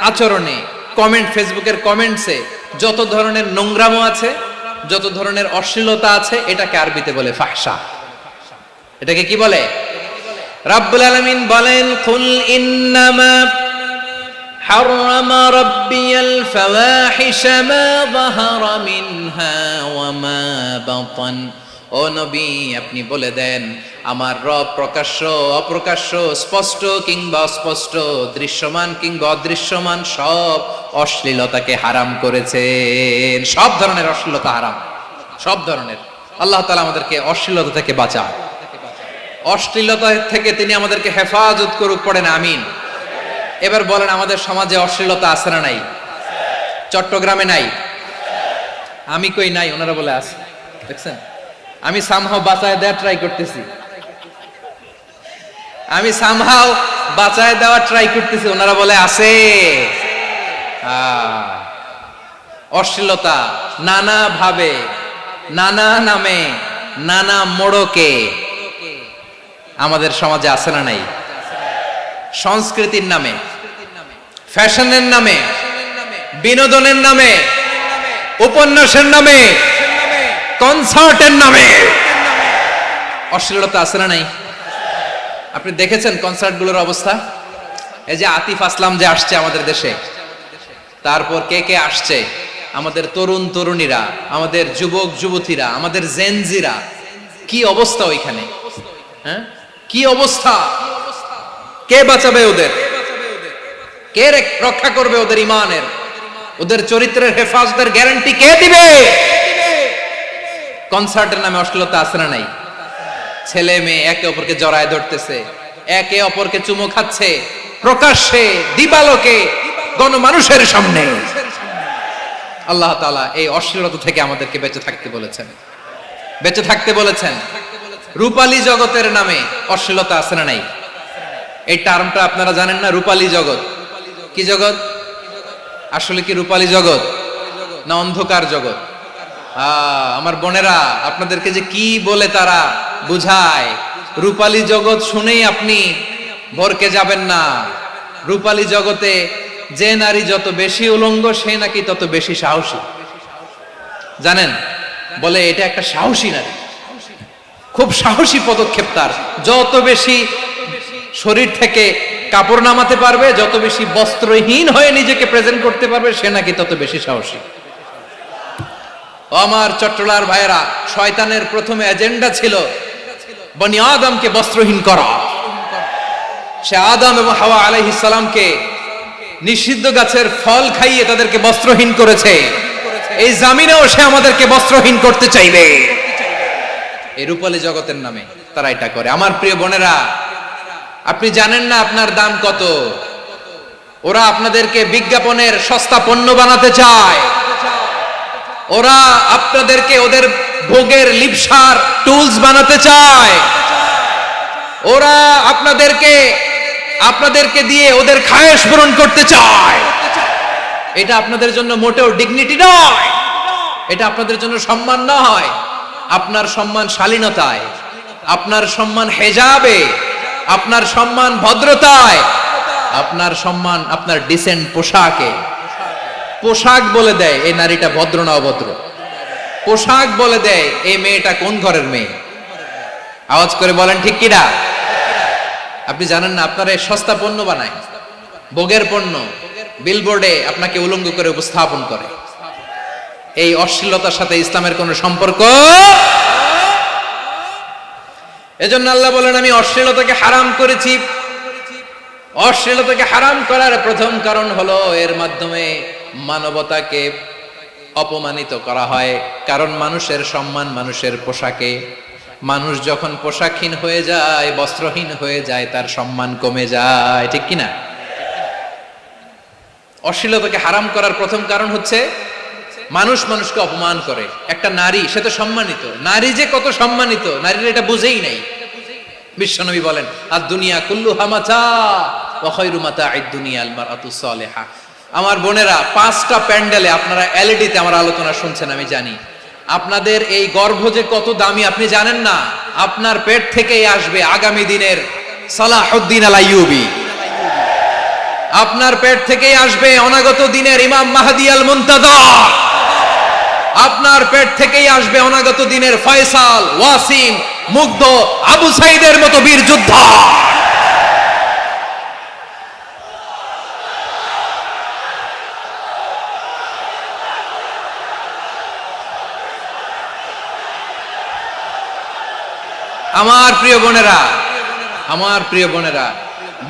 [SPEAKER 1] আচরণে, কমেন্ট, ফেসবুকের কমেন্টসে যত ধরনের নোংরামো আছে, যত ধরনের অশ্লীলতা আছে, এটাকে আরবিতে বলে ফাহশা। এটাকে কি বলে? রাব্বুল আলামিন বলেন, কুল ইন্নামা হারামা রাব্বিয়াল ফাওয়াহিশা মা যাহারা মিনহা ওয়া মা বাতান। ও নবী, আপনি বলে দেন, আমার রব প্রকাশ্য, অপ্রকাশ্য, স্পষ্ট কিংবা অস্পষ্ট, দৃশ্যমান কিংবা অদৃশ্যমান সব অশ্লীলতাকে হারাম করেছেন। সব ধরনের অশ্লীলতা হারাম, সব ধরনের। আল্লাহ তাআলা আমাদেরকে অশ্লীলতা থেকে বাঁচান, অশ্লীলতা থেকে তিনি আমাদেরকে হেফাজত করুক। পড়েন আমিন। এবার বলেন, আমাদের সমাজে অশ্লীলতা আছে না নাই? চট্টগ্রামে নাই? আমি কই নাই, ওনারা বলে আছে। দেখছেন, আমি সামহাও বাঁচায় দেওয়ার ট্রাই করতেছি, ওনারা বলে আছে। অশ্লীলতা নানা ভাবে, নানা নামে, নানা মোড়কে আমাদের সমাজে আছে না নাই? সংস্কৃতির নামে, ফ্যাশনের নামে, বিনোদনের নামে, উপন্যাসের নামে, কনসার্টের নামে অশ্লীলতা আছে না নাই? আপনি দেখেছেন কনসার্টগুলোর অবস্থা? এই যে আতিফ আসলাম যে আসছে আমাদের দেশে, তারপর কে কে আসছে, আমাদের তরুণ তরুণীরা, আমাদের যুবক যুবতীরা, আমাদের জেনজিরা, কি অবস্থা ওইখানে? হ্যাঁ, কি অবস্থা? কে বাঁচাবে ওদের? কে রক্ষা করবে ওদের ইমানের, ওদের চরিত্রের হেফাজতের গ্যারান্টি কে দিবে? কনসার্টের নামে অশ্লীলতা আছে না নাই? ছেলে মেয়ে একে অপরকে জড়ায় ধরতেছে, একে অপরকে চুমো খাচ্ছে প্রকাশ্যে, দিবালোকে, গণমানুষের সামনে। আল্লাহ তাআলা এই অশ্লীলতা থেকে আমাদেরকে বেঁচে থাকতে বলেছেন, বেঁচে থাকতে বলেছেন। রূপালী জগতের নামে অশ্লীলতা আছে না নাই? এই টার্মটা আপনারা জানেন না? রূপালী জগৎ কি জগৎ? আসলে কি রূপালী জগৎ না অন্ধকার জগৎ? আমার বোনেরা, আপনাদেরকে যে কি বলে তারা বুঝায়, রূপালী জগৎ শুনেই আপনি ভরকে যাবেন না। রূপালী জগতে যে নারী যত বেশি উলঙ্গ, সে নাকি তত বেশি সাহসী। জানেন, বলে এটা একটা সাহসী নারী, খুব সাহসী পদক্ষেপ তার। যত বেশি শরীর থেকে কাপড় নামাতে পারবে, যত বেশি বস্ত্রহীন হয়ে নিজেকে প্রেজেন্ট করতে পারবে, সে নাকি তত বেশি সাহসী। আমার চট্টলার ভাইয়েরা, শয়তানের প্রথমে এজেন্ডা ছিল বনি আদমকে বস্ত্রহীন করা। সে আদম এবং হাওয়া আলাইহিস সালামকে নিষিদ্ধ গাছের ফল খাইয়ে তাদেরকে বস্ত্রহীন করেছে। এই জামিনেও সে আমাদেরকে বস্ত্রহীন করতে চাইবে। এই রূপালী জগতের নামে তারা এটা করে। আমার প্রিয় বোনেরা, আপনি জানেন না আপনার দাম কত? ওরা আপনাদেরকে বিজ্ঞাপনের সস্তা পণ্য বানাতে চায়। ওরা আপনাদেরকে ওদের ভোগের লিপসার টুলস বানাতে চায়। ওরা আপনাদেরকে দিয়ে ওদের খায়েশ পূরণ করতে চায়। এটা আপনাদের জন্য মোটেও ডিগনিটি নয়, এটা আপনাদের জন্য সম্মান নয়। আপনার সম্মান শালীনতায়, আপনার সম্মান হেজাবে, আপনার সম্মান ভদ্রতায়, আপনার সম্মান আপনার ডিসেন্ট পোশাকে। পোশাক বলে দেয় এই নারীটা ভদ্র না অভদ্র। পোশাক বলে দেয় এই মেয়েটা কোন ঘরের মেয়ে। আওয়াজ করে বলেন ঠিক কিনা? আপনি জানেন না, আপনারা সস্তা পণ্য বানায়, ভোগের পণ্য, বিলবোর্ডে আপনাকে উলঙ্গ করে উপস্থাপন করে। এই অশ্লীলতার সাথে ইসলামের কোনো সম্পর্ক। এজন্য আল্লাহ বলেন, আমি অশ্লীলতাকে হারাম করেছি। অশ্লীলতাকে হারাম করার প্রথম কারণ হলো এর মাধ্যমে মানবতাকে অপমানিত করা হয়। কারণ মানুষের সম্মান মানুষের পোশাকে। মানুষ যখন পোশাকহীন হয়ে যায়, বস্ত্রহীন হয়ে যায়, তার সম্মান কমে যায়, ঠিক কিনা? অশ্লীলতাকে হারাম করার প্রথম কারণ হচ্ছে মানুষ মানুষকে অপমান করে। একটা নারী, সে তো সম্মানিত, নারী যে কত সম্মানিত নারীরা এটা বুঝেই নাই। বিশ্বনবী বলেন, আর দুনিয়া কুল্লুহা মাতা ওয়া খায়রু মাতা'আদ দুনিয়া আল মারআতু সালিহা। আমার বোনেরা, 5টা প্যান্ডেলে আপনারা এলইডিতে আমার আলোচনা শুনছেন, আমি জানি। আপনাদের এই গর্ভ যে কত দামি আপনি জানেন না। আপনার পেট থেকেই আসবে আগামী দিনের সালাহুদ্দিন আল আইয়ুবী। আপনার পেট থেকেই আসবে অনাগত দিনের ইমাম মাহদী আল মুনতাযর। আপনার পেট থেকেই আসবে অনাগত দিনের ফয়সাল, ওয়াসিম, মুগ্ধ, আবু সাইদের মতো বীর যোদ্ধা। আমার প্রিয় বোনেরা, আমার প্রিয় বোনেরা,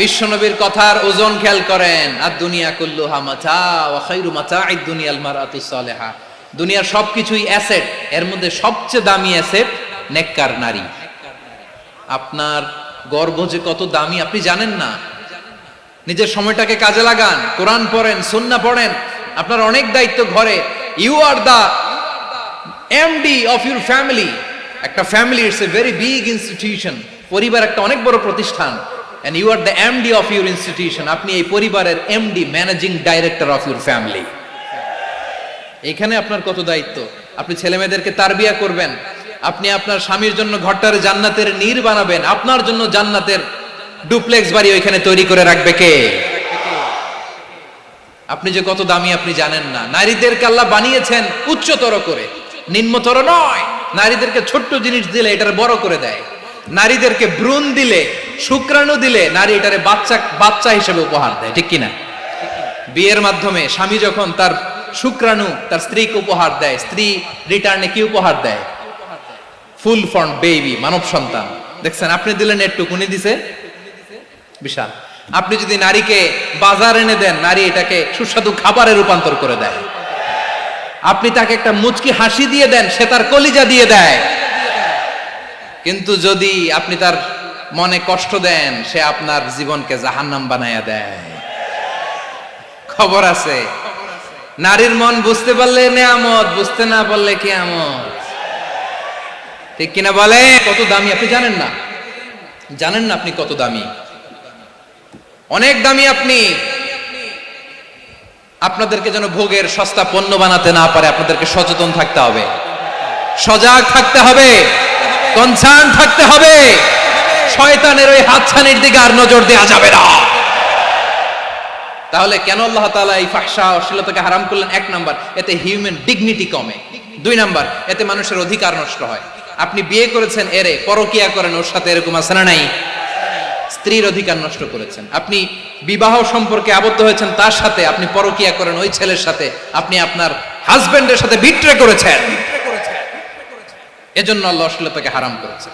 [SPEAKER 1] বিশ্বনবীর কথার ওজন খেয়াল করেন। আর দুনিয়া কুল্লুহা মাতা ওয়া খায়রু মাতা'আদ দুনিয়া আল মারআতু সালিহা। দুনিয়ার সবকিছুই অ্যাসেট, এর মধ্যে সবচেয়ে দামি অ্যাসেট নেককার নারী। আপনার গর্ভ যে কত দামি আপনি জানেন না। নিজের সময়টাকে কাজে লাগান, কোরআন পড়েন, সুন্নাহ পড়েন। আপনার অনেক দায়িত্ব ঘরে। You are the MD of your family. একটা family it's a very big institution. পরিবার একটা অনেক বড় প্রতিষ্ঠান। and you are the MD of your institution. আপনি এই পরিবারের MD, managing director of your family. এখানে আপনার কত দায়িত্ব। আপনি ছেলে মেয়েদেরকে তারবিয়া করবেন, আপনি আপনার স্বামীর জন্য ঘরটারে জান্নাতের নীর বানাবেন, আপনার জন্য জান্নাতের ডুপ্লেক্স বাড়ি ওইখানে তৈরি করে রাখবে কে? আপনি যে কত দামি আপনি জানেন না। নারীদেরকে আল্লাহ বানিয়েছেন উচ্চতর করে, নিম্নতর নয়। নারীদেরকে ছোট্ট জিনিস দিলে এটার বড় করে দেয়। নারীদেরকে ভ্রূণ দিলে, শুক্রাণু দিলে নারী এটারে বাচ্চা হিসেবে উপহার দেয়, ঠিক কিনা? বিয়ের মাধ্যমে স্বামী যখন তার শুক্রাণু তার স্ত্রীকে উপহার দেয়, স্ত্রী রিটার্নে কি উপহার দেয়? ফুল ফর্ম বেবি, মানব সন্তান। দেখছেন, আপনি দিলেন একটু, উনি দিছে বিশাল। আপনি যদি নারীকে বাজার এনে দেন, নারী এটাকে সুস্বাদু খাবারে রূপান্তর করে দেয়। আপনি তাকে একটা মুচকি হাসি দিয়ে দেন, সে তার কলিজা দিয়ে দেয়। কিন্তু যদি আপনি তার মনে কষ্ট দেন, সে আপনার জীবনকে জাহান্নাম বানায়া দেয়। খবর আছে, নারীর মন বুঝতে পারলে নেয়ামত, বুঝতে না পারলে কিয়ামত, ঠিক কিনা বলে? কত দামি আপনি জানেন না, জানেন না আপনি কত দামি, অনেক দামি আপনি। আপনাদেরকে যেন ভোগের সস্তা পণ্য বানাতে না পারে, আপনাদেরকে সচেতন থাকতে হবে, সজাগ থাকতে হবে, কনসার্ন থাকতে হবে। শয়তানের ওই হাতছানির দিকে আর নজর দেওয়া যাবে না। তাহলে কেন আল্লাহ তাআলা এই ফাহশা অশ্লীলতাকে হারাম করলেন? এক নাম্বার, এতে হিউম্যান ডিগনিটি কমে। দুই নাম্বার, এতে মানুষের অধিকার নষ্ট হয়। আপনি বিয়ে করেছেন, এরে পরকিয়া করেন, ওর সাথে এরকম আছে না নাই? স্ত্রীর অধিকার নষ্ট করেছেন। আপনি বিবাহ সম্পর্কে আবদ্ধ হয়েছেন তার সাথে, আপনি পরকিয়া করেন ওই ছেলের সাথে, আপনি আপনার হাজবেন্ডের সাথে বিট্রে করেছেন। এজন্য আল্লাহ অশ্লীলতাকে হারাম করেছে।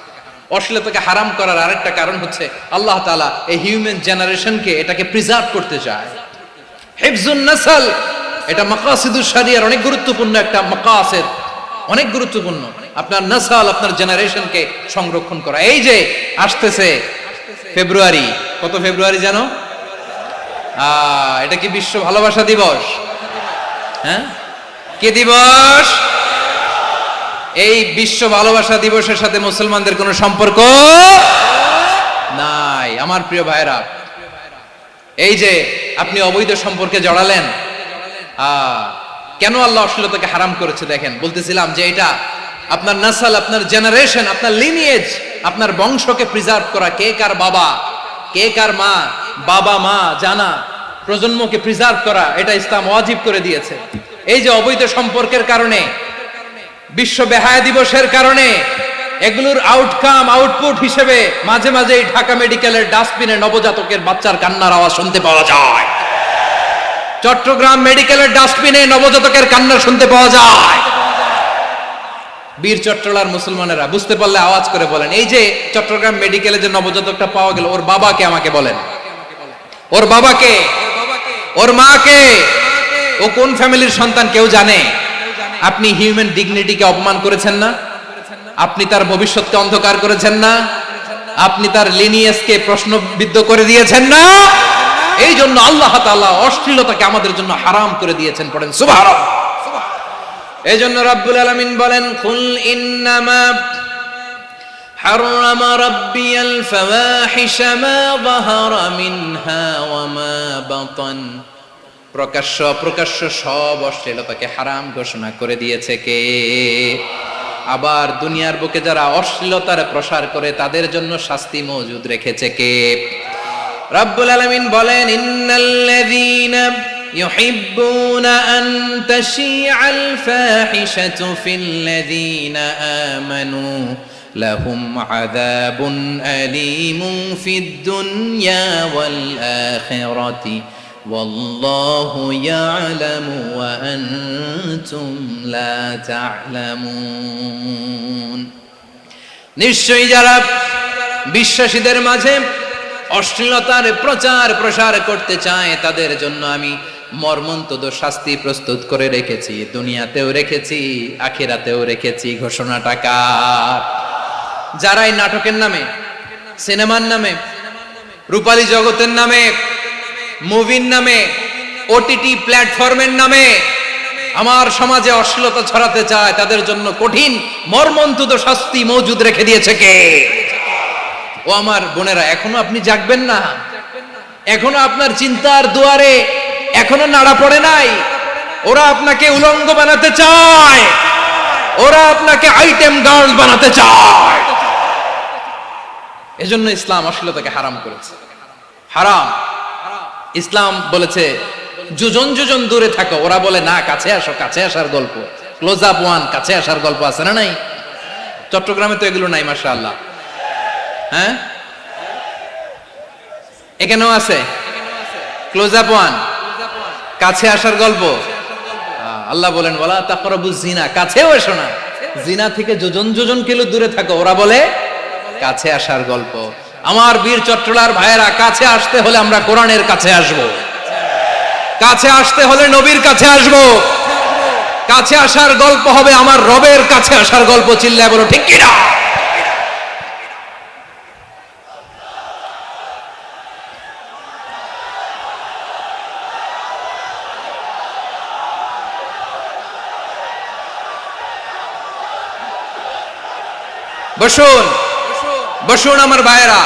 [SPEAKER 1] অশ্লীলতাকে হারাম করার আরেকটা কারণ হচ্ছে আল্লাহ তাআলা এই হিউম্যান জেনারেশনকে এটাকে প্রিজার্ভ করতে চায়। হিফজুন নাসল, এটা মাকাসিদুশ শরিয়ার অনেক গুরুত্বপূর্ণ একটা মাকাসিদ, অনেক গুরুত্বপূর্ণ। আপনার নাসল, আপনার জেনারেশনকে সংরক্ষণ করা। এই যে আসতেছে ফেব্রুয়ারি, কত ফেব্রুয়ারি জানো? এটা কি বিশ্ব ভালোবাসা দিবস? হ্যাঁ, কি দিবস? এই বিশ্ব ভালোবাসা দিবসের সাথে মুসলমানদের কোনো সম্পর্ক নাই। আমার প্রিয় ভাইরা, এই যে আপনি অবৈধ সম্পর্কে জড়ালেন, কেন আল্লাহ অশ্লীলতাকে হারাম করেছে দেখেন। বলতেছিলাম যে এটা আপনার নাসল, আপনার জেনারেশন, আপনার লিনিয়েজ, আপনার বংশকে প্রিজার্ভ করা। কে কার বাবা, কে কার মা, বাবা মা জানা, প্রজন্মকে প্রিজার্ভ করা, এটা ইসলাম ওয়াজিব করে দিয়েছে। এই যে অবৈধ সম্পর্কের কারণে, বিশ্ব বেহায়া দিবসের কারণে, এগুলোর আউটকাম, আউটপুট হিসেবে মাঝে মাঝে ঢাকা মেডিকেলের ডাস্টবিনে নবজাতকের বাচ্চার কান্নার আওয়াজ শুনতে পাওয়া যায়। চট্টগ্রাম মেডিকেলের ডাস্টবিনে নবজাতকের কান্না শুনতে পাওয়া যায়। বীর চট্টলার মুসলমানেরা বুঝতে পারলে আওয়াজ করে বলেন, এই যে চট্টগ্রাম মেডিকেলে যে নবজাতকটা পাওয়া গেল, ওর বাবাকে আমাকে বলেন, ওর বাবাকে, ওর মাকে, ও কোন ফ্যামিলির সন্তান কেউ জানে? আপনি হিউম্যান ডিগনিটিকে অপমান করেছেন না? আপনি তার ভবিষ্যৎকে অন্ধকার করেছেন না? আপনি তার লিনিয়েজকে প্রশ্নবিদ্ধ করে দিয়েছেন না? এই জন্য আল্লাহ তাআলা অশ্লীলতাকে আমাদের জন্য হারাম করে দিয়েছেন। পড়েন সুবহানাল্লাহ। এই জন্য রাব্বুল আলামিন বলেন, কুল ইন্নামা হারামা রাব্বিয়াল ফাওয়াহিশা মা যাহারা মিনহা ওয়া মা বাতান। প্রকাশ্য অপ্রকাশ্য সব অশ্লীলতাকে হারাম ঘোষণা করে দিয়েছে কে? আবার দুনিয়ার বুকে যারা অশ্লীলতার প্রসার করে তাদের জন্য শাস্তি মজুদ রেখেছে কে? রাব্বুল আলামিন বলেন, ইন্নাল্লাযীনা ইউহিব্বুনা আন তাশিআল ফাহিশাতু ফিল্লাযীনা আমানু লাহুম আযাবুন আলীমুন ফিদ দুনিয়া ওয়াল আখিরাতি ওয়াল্লাহু ইয়ালামু ওয়া আনতুম লা তা'লামুন। নিশ্চয়ই যারা বিশ্বাসীদের মাঝে অশ্লীলতার প্রচার প্রসার করতে চায় তাদের জন্য আমি মর্মন্তুদ শাস্তি প্রস্তুত করে রেখেছি, দুনিয়াতেও রেখেছি, আখিরাতেও রেখেছি। ঘোষণাটা কার? যারা এই নাটকের নামে, সিনেমার নামে, রূপালী জগতের নামে, মুভির নামে, ওটিটি প্ল্যাটফর্মের নামে আমার সমাজে অশ্লীলতা ছড়াতে চায়, তাদের জন্য কঠিন মর্মন্তুদ শাস্তি মজুদ রেখে দিয়েছে কে? ও আমার বোনেরা, এখনো আপনি জাগবেন না? এখনো আপনার চিন্তার দুয়ারে এখনো নাড়া পড়ে নাই? ওরা আপনাকে উলঙ্গ বানাতে চায়, ওরা আপনাকে আইটেম গার্ল বানাতে চায়। এজন্য ইসলাম অশ্লীলতাকে হারাম করেছে। হারাম। ইসলাম বলেছে যোজন যোজন দূরে থাকো, ওরা বলে না কাছে আসো, কাছে আসার গল্প, ক্লোজ আপ ওয়ান, কাছে আসার গল্প আছে না নাই? চট্টগ্রামে তো এগুলো নাই মাশাআল্লাহ। হ্যাঁ, এখানেও আছে ক্লোজ আপ ওয়ান, কাছে আসার গল্প। আল্লাহ বলেন ওয়ালা তাকরাবুজ জিনা, কাছেও এসো না, জিনা থেকে যোজন যোজন কিলো দূরে থাকো, ওরা বলে কাছে আসার গল্প। আমার বীর চট্টলার ভাইয়েরা, কাছে আসতে হলে আমরা কোরআনের কাছে আসব, কাছে আসতে হলে নবীর কাছে আসব, কাছে আসার গল্প হবে আমার রবের কাছে আসার গল্প। চিল্লায় বলো ঠিক কিনা? বসুন বসুন আমার ভাইয়েরা।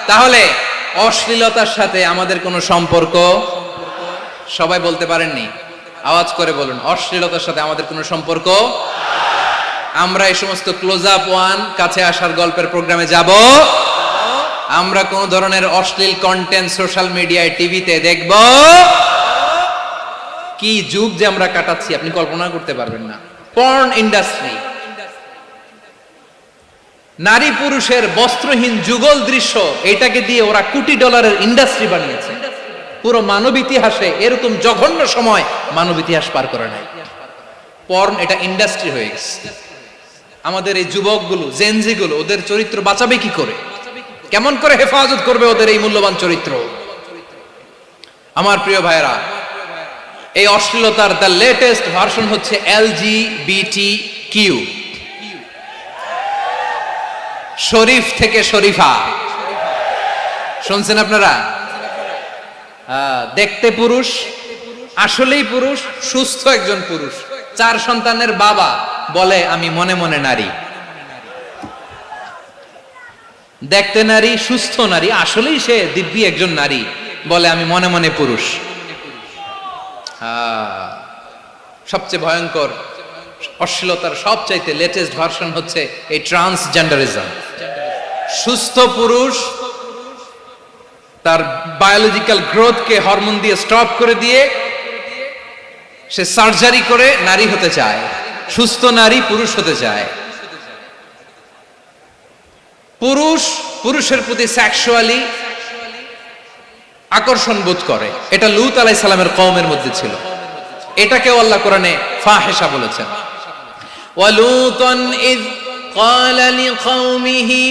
[SPEAKER 1] তাহলে অশ্লীলতার সাথে আমাদের কোনো সম্পর্ক? সবাই বলতে পারেননি, আওয়াজ করে বলুন, অশ্লীলতার সাথে আমাদের কোনো সম্পর্ক? আমরা এই সমস্ত ক্লোজ আপ ওয়ান, কাছে আসার গল্পের প্রোগ্রামে যাব? আমরা কোন ধরনের অশ্লীল কন্টেন্ট সোশ্যাল মিডিয়ায়, টিভিতে দেখব? কি যুগ যে আমরা কাটাচ্ছি আপনি কল্পনা করতে পারবেন না। পর্ন ইন্ডাস্ট্রি, নারী পুরুষের বস্ত্রহীন যুগল দৃশ্য, এটাকে দিয়ে ওরা কোটি ডলারের ইন্ডাস্ট্রি বানিয়েছে। পুরো মানব ইতিহাসে এরকম জঘন্য সময় মানব ইতিহাস পার করে নাই। পর্ন এটা ইন্ডাস্ট্রি হয়ে গেছে। আমাদের এই যুবকগুলো, জেনজিগুলো, ওদের চরিত্র বাঁচাবে কি করে? কেমন করে হেফাজত করবে ওদের এই মূল্যবান চরিত্র? আমার প্রিয় ভাইরা, এই অশ্লীলতার দ্য লেটেস্ট ভার্সন হচ্ছে LGBTQ, শরীফ থেকে শরীফা। শুনছেন আপনারা? দেখতে পুরুষ, আসলেই পুরুষ, সুস্থ একজন পুরুষ, 4 সন্তানের বাবা, বলে আমি মনে মনে নারী। দেখতে নারী, সুস্থ নারী, আসলেই সে দিব্যি একজন নারী, বলে আমি মনে মনে পুরুষ। সবচেয়ে ভয়ঙ্কর অশ্লীলতার সবচাইতে লেটেস্ট ভার্সন হচ্ছে এই ট্রান্সজেন্ডারিজম। সুস্থ পুরুষ তার বায়োলজিক্যাল গ্রোথকে হরমোন দিয়ে স্টপ করে দিয়ে সে সার্জারি করে নারী হতে চায়, সুস্থ নারী পুরুষ হতে চায়। পুরুষ পুরুষের প্রতি সেক্সুয়ালি আকর্ষণ বোধ করে, এটা লূত আলাইহিস সালামের কওমের মধ্যে ছিল। এটাকে আল্লাহ কোরআনে ফাহিশা বলেছেন। ওয়ালুতান ইয ক্বালা লিকাওমিহি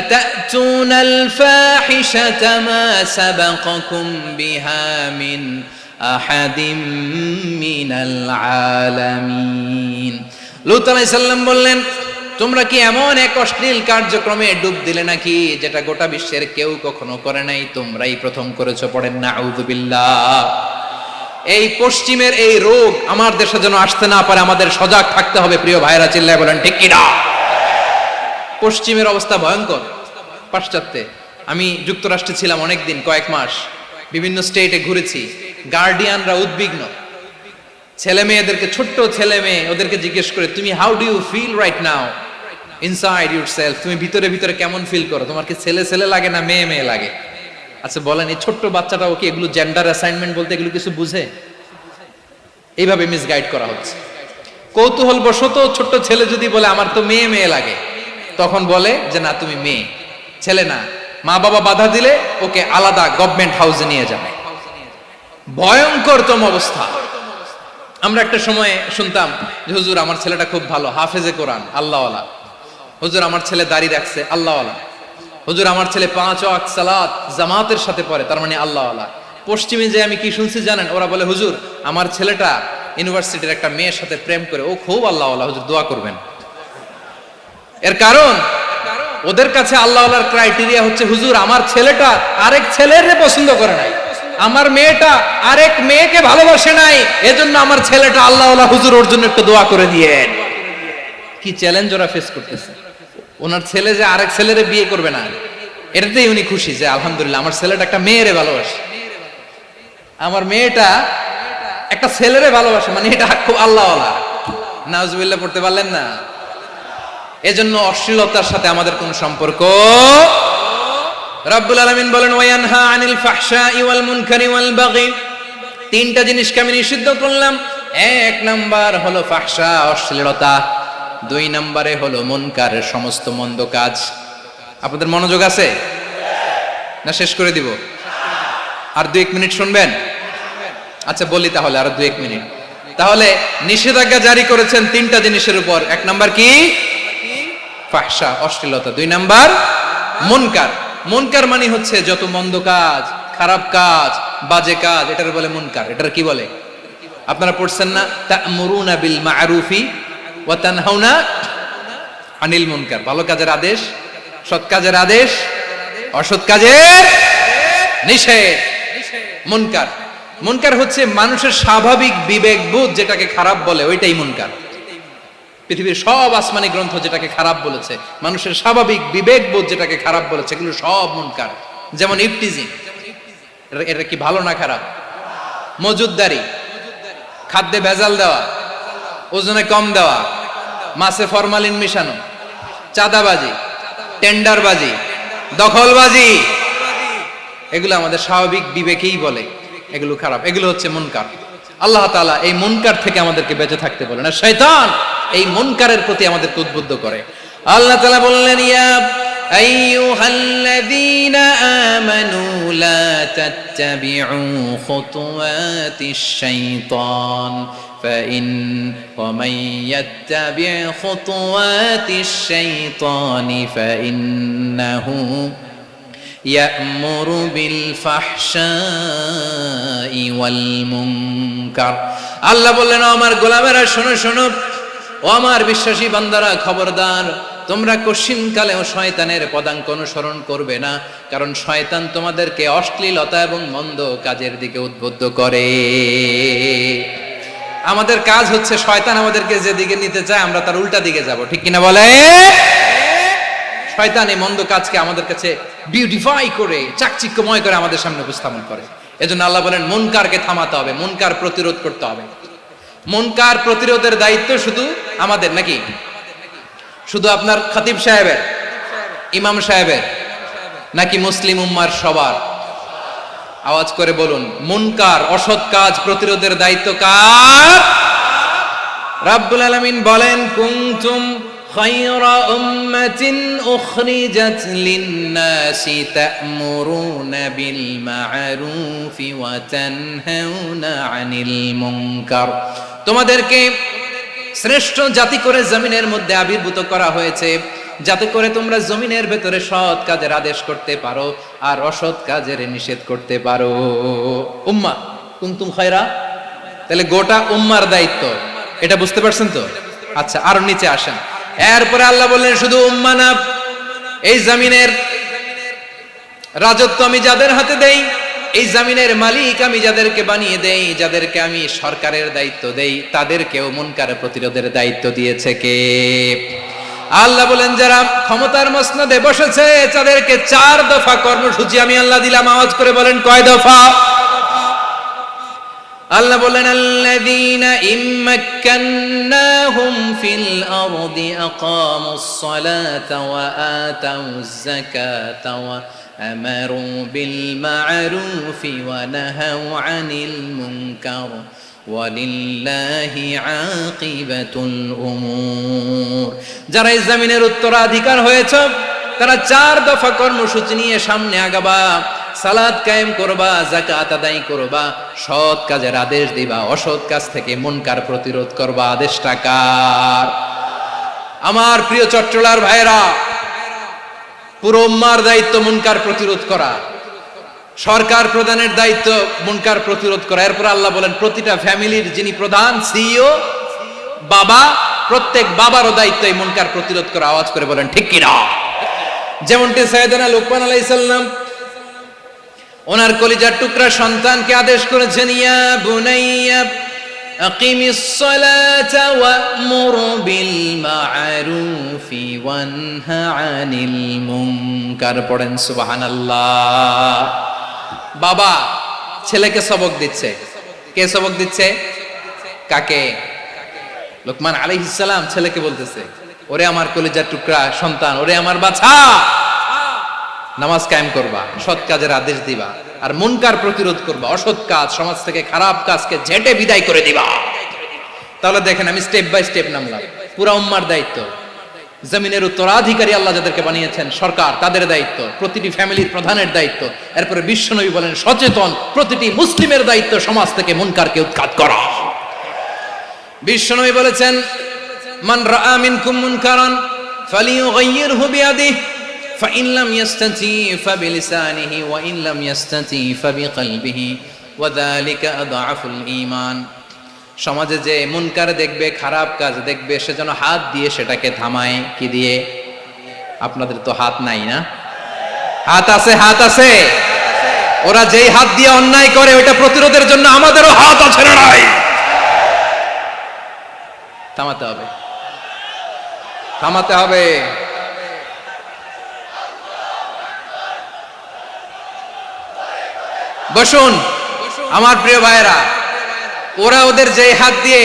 [SPEAKER 1] আতাতুনাল ফাহিশাতা মা সাবাকাকুম বিহা মিন আহাদিম মিনাল আলামিন। লূত আলাইহিস সালাম বললেন, তোমরা কি এমন এক অশ্লীল কার্যক্রমে ডুব দিলে নাকি যেটা গোটা বিশ্বের কেউ কখনো করে নাই, তোমরাই প্রথম করেছো। পড়েন নাউযুবিল্লাহ। এই পশ্চিমের এই রোগ আমার দেশে যেন আসতে না পারে, আমাদের সজাগ থাকতে হবে। প্রিয় ভাইরা, চিল্লায় বলেন ঠিক কিনা? পশ্চিমের অবস্থা ভয়ঙ্কর। পাশ্চাত্যে, আমি যুক্তরাষ্ট্রে ছিলাম অনেকদিন, কয়েক মাস, বিভিন্ন স্টেটে ঘুরেছি। গার্ডিয়ানরা উদ্বিগ্ন, ছেলে মেয়েদেরকে, ছোট্ট ছেলে মেয়ে, ওদেরকে জিজ্ঞেস করে, তুমি how do you feel right now inside yourself? তুমি ভিতরে ভিতরে কেমন ফিল করো? তোমার কি ছেলে ছেলে লাগে না মেয়ে মেয়ে লাগে? আচ্ছা বলেন, এই ছোট্ট বাচ্চাটাও কি এগুলো জেন্ডার অ্যাসাইনমেন্ট বলতে এগুলো কিছু বুঝে? এইভাবে মিসগাইড করা হচ্ছে। কৌতূহল বশত ছোট্ট ছেলে যদি বলে আমার তো মেয়ে মেয়ে লাগে, তখন বলে যে না তুমি মেয়ে, ছেলে না। মা বাবা বাধা দিলে ওকে আলাদা গভর্নমেন্ট হাউসে নিয়ে যাবে। ভয়ঙ্করতম অবস্থা। আমরা একটা সময় শুনতাম যে হুজুর আমার ছেলেটা খুব ভালো, হাফেজে কোরআন, আল্লাহওয়ালা। হুজুর আমার ছেলে দাড়ি রাখছে, আল্লাহওয়ালা। হুজুর আমার ছেলে 5 ওয়াক্ত সালাত জামাতের সাথে পড়ে, তার মানে আল্লাহওয়ালা। পশ্চিমে যে আমি কি শুনছি জানেন? ওরা বলে হুজুর আমার ছেলেটা ইউনিভার্সিটির একটা মেয়ের সাথে প্রেম করে, ও খুব আল্লাহওয়ালা, হুজুর দোয়া করবেন। এর কারণ ওদের কাছে আল্লাহওয়ালার ক্রাইটেরিয়া হচ্ছে হুজুর আমার ছেলেটা আরেক ছেলের পছন্দ করে নাই, আমার মেয়েটা আরেক মেয়েকে ভালোবাসে নাই, এজন্য আমার ছেলেটা আল্লাহওয়ালা, হুজুর ওর জন্য একটু দোয়া করে দিয়েন। কি চ্যালেঞ্জ ওরা ফেস করতেছে। ওনার ছেলে যে আরেক ছেলেরে বিয়ে করবে না, এটাতেই উনি খুশি যে আলহামদুলিল্লাহ আমার ছেলেটা একটা মেয়েরে ভালোবাসে, আমার মেয়েটা একটা ছেলেরে ভালোবাসে, মানে এটা খুব আল্লাহওয়ালা। নাউজুবিল্লাহ পড়তে পারলেন না? এজন্য অশ্লীলতার সাথে আমাদের কোনো সম্পর্ক। রব্বুল আলামিন বলেন ওয়ায়ানহা আনিল ফাহশাই ওয়াল মুনকারি ওয়াল বাগি তিনটা জিনিসকে আমি নিষিদ্ধ করলাম। এক নাম্বার হলো ফাহশা, অশ্লীলতা। দুই নম্বরে হলো মুনকারের সমস্ত মন্দ কাজ। আপনাদের মনোযোগ আছে না? শেষ করে দিব? আর 2-1 মিনিট শুনবেন? আচ্ছা বলি তাহলে, আর 2-1 মিনিট। তাহলে নিষেধাজ্ঞা জারি করেছেন তিনটা জিনিসের উপর। এক নাম্বার কি? ফাহশা, অশ্লীলতা। দুই নাম্বার মুনকার। মুনকার মানে হচ্ছে যত মন্দ কাজ, খারাপ কাজ, বাজে কাজ, এটার বলে মুনকার। এটার কি বলে? আপনারা পড়ছেন না, তা'মুরুনা বিল মা'রুফি ওয়া তানহাউনা আনিল মুনকার। ভালো কাজের আদেশ, সৎ কাজের আদেশ, অসৎ কাজের নিষেধ। মুনকার, মুনকার হচ্ছে মানুষের স্বাভাবিক বিবেকবোধ যেটাকে খারাপ বলে, ওইটাই মুনকার। পৃথিবীর সব আসমানি গ্রন্থ যেটাকে খারাপ বলেছে, মানুষের স্বাভাবিক বিবেকবোধ যেটাকে খারাপ বলেছে, এগুলো সব মুনকার। যেমন ইফটিজিং, এটা কি ভালো না খারাপ? মজুদদারি, খাদ্যে ভেজাল দেওয়া, ওজনে কম দেওয়া, মাছে ফরমালিন মিশানো, চাঁদাবাজি, টেন্ডারবাজি, দখলবাজি, এগুলো আমাদের স্বাভাবিক বিবেকেই বলে এগুলো খারাপ, এগুলো হচ্ছে মুনকার। আল্লাহ তাআলা এই মুনকার থেকে আমাদেরকে বেঁচে থাকতে বলেন, আর শয়তান এই মুনকারের প্রতি আমাদেরকে উদ্বুদ্ধ করে। আল্লাহ তাআলা বললেন, ইয়া আইয়ুহাল্লাযীনা আমানু লা তাত্তাবিউ খুতুওয়াতিশ শাইতান ومن يتبع خطوات الشيطان فإنه يأمر بالفحشاء والمنكر। আল্লাহ বললেন, আমার গোলামেরা শোনো শোনো, ও আমার বিশ্বাসী বান্দারা খবরদার, তোমরা কশিনকালেও শয়তানের পদাঙ্ক অনুসরণ করবে না, কারণ শয়তান তোমাদেরকে অশ্লীলতা এবং মন্দ কাজের দিকে উদ্বুদ্ধ করে। আমাদের কাজ হচ্ছে শয়তান আমাদেরকে যেদিকে নিতে চায় আমরা তার উল্টা দিকে যাব, ঠিক কিনা বলে? শয়তান এই মন্দ কাজকে আমাদের কাছে বিউটিফাই করে, চাকচিক্যময় করে আমাদের সামনে উপস্থাপন করে। এজন্য আল্লাহ বলেন, মুনকারকে থামাতে হবে, মুনকার প্রতিরোধ করতে হবে। মুনকার প্রতিরোধের দায়িত্ব শুধু আমাদের নাকি? শুধু আপনার খতিব সাহেবের, ইমাম সাহেবের, নাকি মুসলিম উম্মার সবার? আওয়াজ করে বলুন, মুনকার, অসৎ কাজ প্রতিরোধের দায়িত্ব কার? রাব্বুল আলামিন বলেন, কুনতুম খায়রা উম্মাতিন উখরিজাত লিন-নাসি তা'মুরুনা বিল মা'রুফি ওয়া তানহাউনা আনিল মুনকার। তোমাদেরকে শ্রেষ্ঠ জাতি করে জমিনের মধ্যে আবির্ভূত করা হয়েছে, যাতে করে তোমরা জমিনের ভেতরে সৎ কাজের আদেশ করতে পারো আর অসৎ কাজের নিষেধ করতে পারো। উম্মাহ কুনতুম খায়রা, তাহলে গোটা উম্মার দায়িত্ব, এটা বুঝতে পারছেন তো? আচ্ছা, আরো নিচে আসেন। এরপরে আল্লাহ বললেন, শুধু উম্মাহ না, এই জমিনের রাজত্ব আমি যাদের হাতে দেই, এই জমিনের মালিক আমি যাদেরকে বানিয়ে দেই, যাদেরকে আমি সরকারের দায়িত্ব দেই, তাদেরকেও মুনকার প্রতিরোধের দায়িত্ব দিয়েছে কে? আল্লাহ বলেন, যারা ক্ষমতার মসনদে বসেছে তাদেরকে 4 দফা কর্মসূচি আমি আল্লাহ দিলাম। আওয়াজ করে বলেন, কয় দফা? আল্লাহ বলেন, আল্লাযীনা ইম্মাক্কান্নাহুম ফিল আরদি আকামুস সালাতা ওয়া আতাউয যাকাতা ওয়া আমারু বিল মা'রুফি ওয়া নাহাউ আনিল মুনকার ওয়ালিল্লাহি আকিবাতুল উমুর। যারা এই জমিনের উত্তরাধিকার হয়েছে তারা 4 দফা কর্মসূচি নিয়ে সামনে আগাবা। সালাত কায়েম করবা, যাকাত আদায় করবা, সৎ কাজের আদেশ দিবা, অসৎ কাজ থেকে মুনকার প্রতিরোধ করবা। আদেশটা কার? আমার প্রিয় চট্টলার ভাইরা, পুরো উম্মার দায়িত্ব মুনকার প্রতিরোধ করা, সরকার প্রধানের দায়িত্ব মুনকার প্রতিরোধ করা। এরপর আল্লাহ বলেন, প্রতিটা ফ্যামিলির যিনি প্রধান সিইও বাবা, প্রত্যেক বাবারও দায়িত্ব এই মুনকার প্রতিরোধ করা। আওয়াজ করে বলেন, ঠিক কিনা? যেমনটি সাইয়েদনা লুকমান আলাইহিস সালাম ওনার কলিজার টুকরা সন্তানকে আদেশ করেছেন, ইয়া বুনাইয়া আকিমিস সালাতা ওয়া'মুর বিল মা'রুফি ওয়ানহা আনিল মুনকার। পড়েন সুবহানাল্লাহ। বাবা ছেলেকে সবক দিচ্ছে। কে সবক দিচ্ছে? কাকে? লুকমান আলাইহিস সালাম ছেলেকে বলতেছে, ওরে আমার কলিজার টুকরা সন্তান, ওরে আমার বাছা, নামাজ কায়েম করবা, সৎ কাজের আদেশ দিবা, আর মুনকার প্রতিরোধ করবা, অসৎ কাজ সমাজ থেকে খারাপ কাজকে ঝেঁটে বিদায় করে দিবা। তাহলে দেখেন আমি স্টেপ বাই স্টেপ নামলাম। পুরা উম্মার দায়িত্ব, জমিনের উত্তরাধিকারী আল্লাহ যাদেরকে বানিয়েছেন সরকার, তাদের দায়িত্ব, প্রতিটি ফ্যামিলির প্রধানের দায়িত্ব। এরপরে বিশ্বনবী বলেন সচেতন প্রতিটি মুসলিমের দায়িত্ব সমাজ থেকে মুনকারকে উৎখাত করা। বিশ্বনবী বলেছেন মান রাআ মিনকুম মুনকারান ফালিয়ুগাইয়িরহু বিয়াদিহি ফাইন লাম ইয়াস্তাতি ফাবিলিসানিহি ওয়া ইন লাম ইয়াস্তাতি ফাবিকলবিহি ওয়া যালিকা আযআফুল ঈমান। সমাজে যে মুনকার দেখবে, খারাপ কাজ দেখবে, সে যেন হাত দিয়ে সেটাকে থামায়। কি দিয়ে? আপনাদের তো হাত নাই না? হাত আছে, হাত আছে। ওরা যেই হাত দিয়ে অন্যায় করে ওইটা প্রতিরোধের জন্য আমাদেরও হাত আছে না নাই? থামাতে হবে, থামাতে হবে। বসুন আমার প্রিয় ভাইয়েরা, ওরা ওদের যে হাত দিয়ে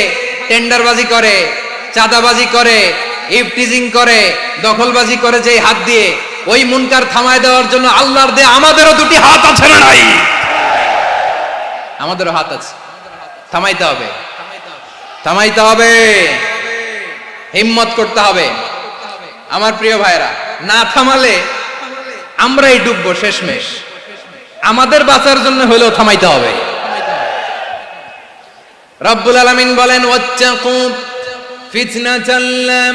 [SPEAKER 1] টেন্ডারবাজি করে, চাঁদাবাজি করে, ইফটিজিং করে, দখলবাজি করে, যে হাত দিয়ে, ওই মুনকার থামায় দেওয়ার জন্য আল্লাহর দেয়া আমাদেরও দুটি হাত আছে না নাই? আমাদেরও হাত আছে, থামাইতে হবে, থামাইতে হবে, হিম্মত করতে হবে। আমার প্রিয় ভাইয়েরা, না থামালে আমরাই ডুববো শেষমেশ। আমাদের বাঁচার জন্য হলেও থামাইতে হবে। রব্বুল আলামিন বলেন ওয়াত্তাকু ফিতনাতাল লা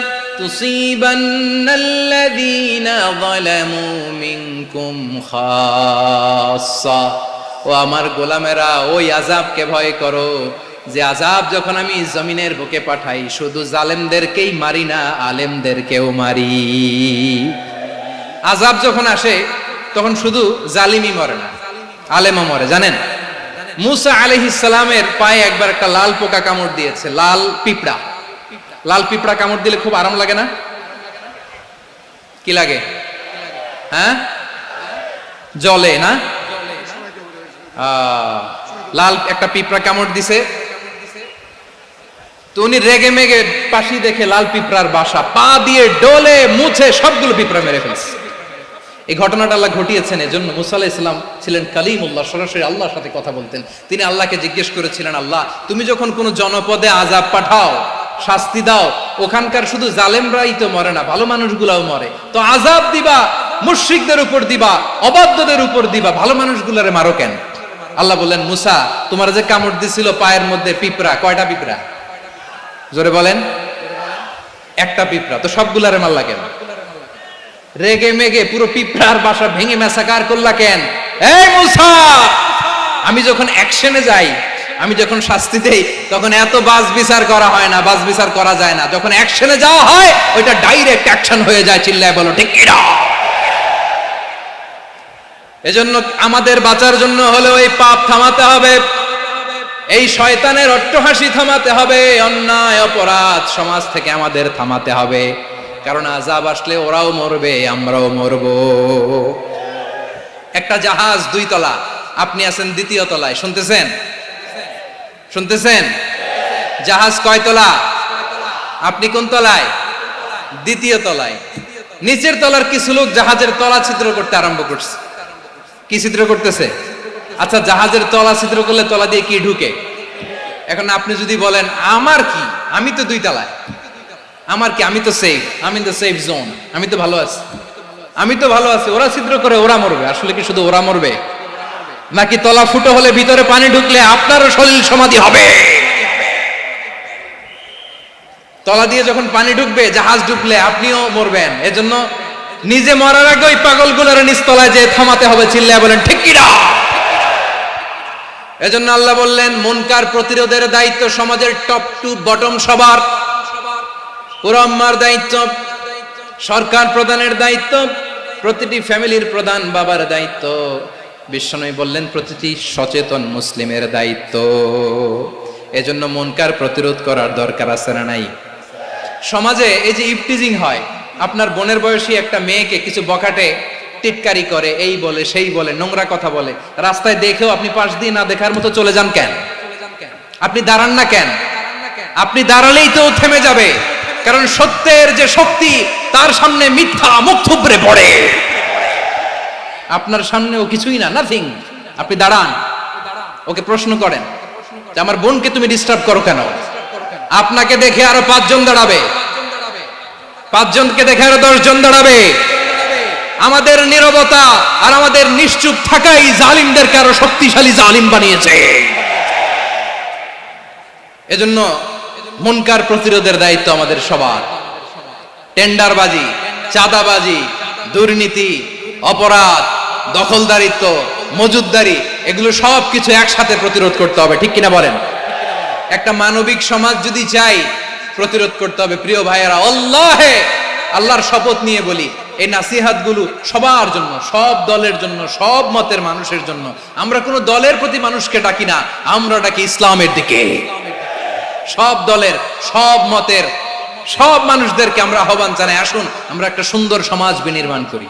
[SPEAKER 1] তুসিবান্নাল্লাযীনা যালামু মিনকুম খাসসা। ও আমার গোলামেরা, ওই আযাবকে ভয় করো যে আযাব যখন আমি জমিনের বুকে পাঠাই শুধু জালেমদেরকেই মারি না, আলেমদেরকেও মারি। আযাব যখন আসে তখন শুধু জালিমই মরে না, আলেমও মরে। জানেন মুসা আলাইহিস সালামের পায়ে একবার একটা লাল পোকা কামড় দিয়েছে, লাল পিঁপড়া। লাল পিঁপড়া কামড় দিলে খুব আরাম লাগে না? কি লাগে? হ্যাঁ, জলে না? লাল একটা পিঁপড়া কামড় দিছে, তো উনি রেগে মেগে পাশি দেখে লাল পিঁপড়ার বাসা, পা দিয়ে ডলে মুছে সবগুলো পিঁপড়া মেরে ফেলছে। এই ঘটনাটা আল্লাহ ঘটিয়েছেন এজন্য মুসা আলাইহিস সালাম ছিলেন কালিমুল্লাহ, সরাসরি আল্লাহর সাথে কথা বলতেন। তিনি আল্লাহকে জিজ্ঞেস করেছিলেন, আল্লাহ তুমি যখন কোনো জনপদে আযাব পাঠাও, শাস্তি দাও, ওখানকার শুধু জালেমরাই তো মরে না, ভালো মানুষগুলাও মরে, তো আযাব দিবা মুশরিকদের উপর দিবা, অবাধ্যদের উপর দিবা, ভালো মানুষগুলারে মারো কেন? আল্লাহ বললেন, মুসা তোমার যে কামড় দিছিল পায়ের মধ্যে পিঁপড়া, কয়টা পিঁপড়া? জোরে বলেন। একটা পিঁপড়া, তো সবগুলারে মারলা কেন? রেগে মেগে পুরো পিঁপড়ার বাসা ভেঙে ম্যাসাকার করলা কেন? এই মুসা, আমি যখন অ্যাকশনে যাই, আমি যখন শাস্তি দেই, তখন এত বাস বিচার করা হয় না, বাস বিচার করা যায় না। যখন অ্যাকশনে যাওয়া হয় ওইটা ডাইরেক্ট অ্যাকশন হয়ে যায়। চিল্লায় বলো ঠিক কিনা? এজন্য আমাদের বাঁচার জন্য হলেও এই পাপ থামাতে হবে, এই শয়তানের অট্টহাসি থামাতে হবে, অন্যায় অপরাধ সমাজ থেকে আমাদের থামাতে হবে। কারণ আযাব আসলে ওরাও মরবে, আমরাও মরব। একটা জাহাজ 2 তলা, আপনি আছেন 2য় তলায়, শুনতেছেন? শুনতেছেন? জাহাজ কয় তলা? আপনি কোন তলায়? 2য় তলায়। নিচের তলার কিছু লোক জাহাজের তলা ছিদ্র করতে আরম্ভ করছে। কি ছিদ্র করতেছে? আচ্ছা, জাহাজের তলা ছিদ্র করলে তলা দিয়ে কি ঢুকে? এখন আপনি যদি বলেন আমার কি, আমি তো 2 তলায়, আমার কি, আমি তো সেফ, আমি ইন দ্য সেফ জোন, আমি তো ভালো আছি, আমি তো ভালো আছি, ওরা ছিদ্র করে ওরা মরবে। আসলে কি শুধু ওরা মরবে, নাকি তলা ফুটো হলে ভিতরে পানি ঢুকলে আপনারও শরীর সমাধি হবে? তলা দিয়ে যখন পানি ঢুকবে, জাহাজ ঢুকলে আপনিও মরবেন। এজন্য নিজে মরার আগে ওই পাগলগুলোর নিচতলায় যে থামাতে হবে। চিল্লায় বলেন ঠিক কিনা? এজন্য আল্লাহ বললেন মুনকার প্রতিরোধের দায়িত্ব সমাজের টপ টু বটম সবার। পুরো উম্মার দায়িত্ব, সরকার প্রধানের দায়িত্ব, প্রতিটি ফ্যামিলির প্রধান বাবার দায়িত্ব। বিশ্বনবী বললেন প্রতিটি সচেতন মুসলিমের দায়িত্ব। এজন্য মুনকার প্রতিরোধ করার দরকার আছে না নাই? সমাজে এই যে ইফটিজিং হয়, আপনার বোনের বয়সী একটা মেয়েকে কিছু বখাটে টিটকারি করে, এই বলে সেই বলে, নোংরা কথা বলে, রাস্তায় দেখেও আপনি পাশ দিয়ে না দেখার মতো চলে যান কেন? আপনি দাঁড়ান না কেন? আপনি দাঁড়ালেই তো থেমে যাবে, কারণ সত্যের যে শক্তি তার সামনে মিথ্যা মুখ থুবড়ে পড়ে। আপনার সামনে ও কিছুই না, নাথিং। আপনি দাঁড়ান, ওকে প্রশ্ন করেন যে আমার বোনকে তুমি ডিস্টার্ব করো কেন? আপনাকে দেখে আরো 5 জন দাঁড়াবে, 5 জনকে দেখে আরো 10 জন দাঁড়াবে। আমাদের নীরবতা আর আমাদের নিশ্চুপ থাকাই জালিমদেরকে আরো শক্তিশালী জালিম বানিয়েছে। এজন্য মুনকার প্রতিরোধের দায়িত্ব আমাদের সবার। টেন্ডারবাজি, চাঁদাবাজি, দুর্নীতি, অপরাধ, দখলদারিত্ব, মজুদদারি, এগুলো সব কিছু একসাথে প্রতিরোধ করতে হবে, ঠিক কিনা বলেন? একটা মানবিক সমাজ যদি চাই, প্রতিরোধ করতে হবে। প্রিয় ভাইয়েরা, আল্লাহর শপথ নিয়ে বলি, এই নাসিহাতগুলো সবার জন্য, সব দলের জন্য, সব মতের মানুষের জন্য। আমরা কোনো দলের প্রতি মানুষকে ডাকি না, আমরা ডাকি ইসলামের দিকে। সব দলের, সব মতের, সব মানুষদেরকে আমরা আহ্বান জানাই, আসুন আমরা একটা সুন্দর সমাজ বিনির্মাণ করি।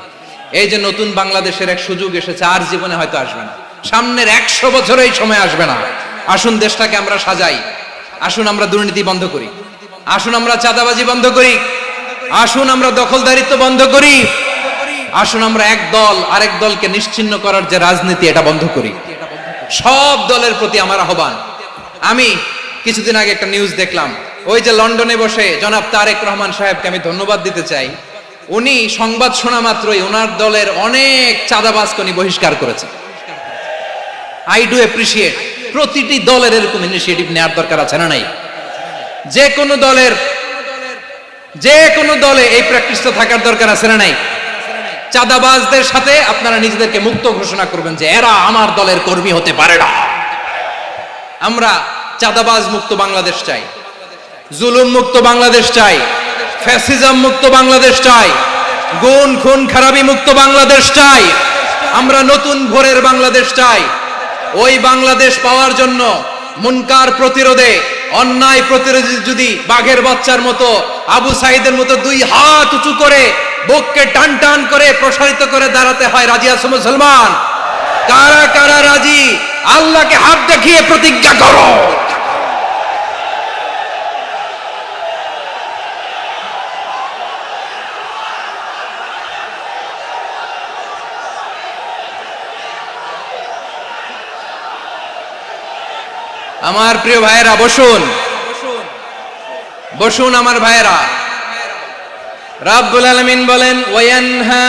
[SPEAKER 1] এই যে নতুন বাংলাদেশের এক সুযোগ এসেছে, আর জীবনে হয়তো আসবে না, সামনের 100 বছরে এই সময় আসবে না। আসুন দেশটাকে আমরা সাজাই, আসুন আমরা দুর্নীতি বন্ধ করি, আসুন আমরা চাঁদাবাজি বন্ধ করি, আসুন আমরা দখলদারিত্ব বন্ধ করি, আসুন আমরা এক দল আরেক দলকে নিশ্চিহ্ন করার যে রাজনীতি, এটা বন্ধ করি। সব দলের প্রতি আমার আহ্বান। আমি কিছুদিন আগে একটা নিউজ দেখলাম, ওই যে লন্ডনে বসে জনাব তারেক রহমান সাহেবকে আমি ধন্যবাদ দিতে চাই। উনি সংবাদ শোনা মাত্রই ওনার দলের অনেক চাঁদাবাজকে উনি বহিষ্কার করেছে। I do appreciate. প্রতিটি দলের এরকম ইনিশিয়েটিভ নেওয়ার দরকার আছে না নাই? যে কোনো দলে এই প্র্যাকটিসটা থাকার দরকার আছে না নাই? চাঁদাবাজদের সাথে আপনারা নিজেদেরকে মুক্ত ঘোষণা করবেন যে এরা আমার দলের কর্মী হতে পারে না। আমরা চাঁদাবাজ মুক্ত বাংলাদেশ চাই, জুলুম মুক্ত বাংলাদেশ চাই, ফ্যাসিজম মুক্ত বাংলাদেশ চাই, গুণ খুন খারাপি মুক্ত বাংলাদেশ চাই। আমরা নতুন ভোরের বাংলাদেশ চাই। ওই বাংলাদেশ পাওয়ার জন্য মুনকার প্রতিরোধে, অন্যায় প্রতিরোধে যদি বাঘের বাচ্চার মতো, আবু সাইদের মতো 2 হাত উঁচু করে, বুককে টান টান করে প্রসারিত করে দাঁড়াতে হয়, রাজি আছো মুসলমান? কারা কারা রাজি? আল্লাহকে হাত দেখিয়ে প্রতিজ্ঞা করো। আমার প্রিয় ভাইয়েরা, বসুন বসুন আমার ভাইয়েরা। রাব্বুল আলামিন বলেন, ওয়ায়ানহা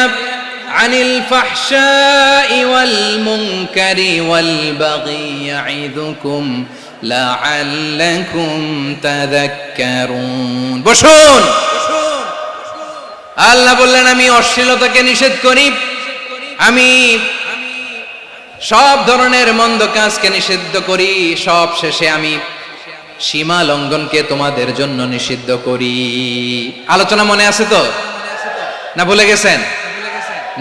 [SPEAKER 1] আনিল ফাহশাই ওয়াল মুনকারি ওয়াল বাগি ইয়াইদুকুম লাআল্লাকুম তাযাক্কারুন। বসুন। আল্লাহ বললেন, আমি অশ্লীলতাকে নিষেধ করি, আমি সব ধরনের মন্দ কাজকে নিষিদ্ধ করি, সব শেষে আমি সীমা লঙ্ঘনকে তোমাদের জন্য নিষিদ্ধ করি। আলোচনা মনে আছে তো, না ভুলে গেছেন?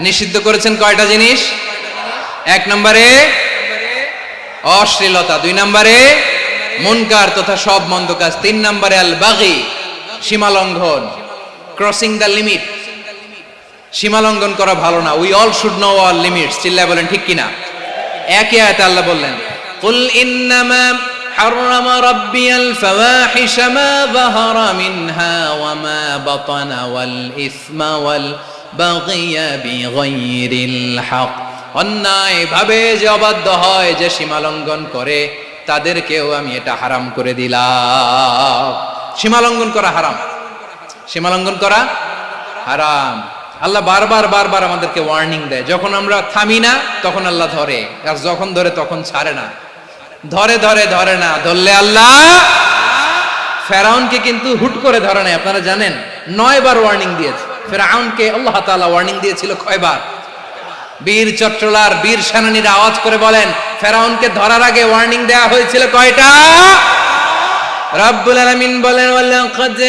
[SPEAKER 1] নিষিদ্ধ করেছেন কয়টা জিনিস? 1 নম্বরে অশ্লীলতা, 2 নম্বরে মুনকার তথা সব মন্দ কাজ, 3 নম্বরে আল বাগি, সীমা লঙ্ঘন, ক্রসিং দ্য লিমিট। সীমা লঙ্ঘন করা ভালো না। We all should know our limits. চিল্লায় বলেন ঠিক কিনা? একই আয়াতে আল্লাহ বললেন, কুল ইন্নামা হাররামা রাব্বিয়াল ফাওয়াহিশা মা যাহারা মিনহা ওয়া মা বাতানা ওয়াল ইসমা ওয়াল বাগিয়া বিগাইরিল হক। অন্যায় ভাবে যে অবাধ্য হয়, যে সীমা লঙ্ঘন করে, তাদেরকেও আমি এটা হারাম করে দিলাম। সীমা লঙ্ঘন করা হারাম, সীমা লঙ্ঘন করা হারাম। আল্লাহ বারবার আমাদেরকে ওয়ার্নিং দেয়। যখন আমরা থামি না তখন আল্লাহ ধরে, আর যখন ধরে তখন ছাড়ে না। ধরে না, ধরলে আল্লাহ। ফেরাউনকে কিন্তু হুট করে ধরে নাই, আপনারা জানেন 9 বার ওয়ার্নিং দিয়েছে। ফেরাউনকে আল্লাহ তাআলা ওয়ার্নিং দিয়েছিল কয়বার? বীর চট্টলার বীর সেনানীরা আওয়াজ করে বলেন, ফেরাউনকে ধরার আগে ওয়ার্নিং দেয়া হয়েছিল কয়টা? রাব্বুল আলামিন বলেন, ওয়ালাকাদ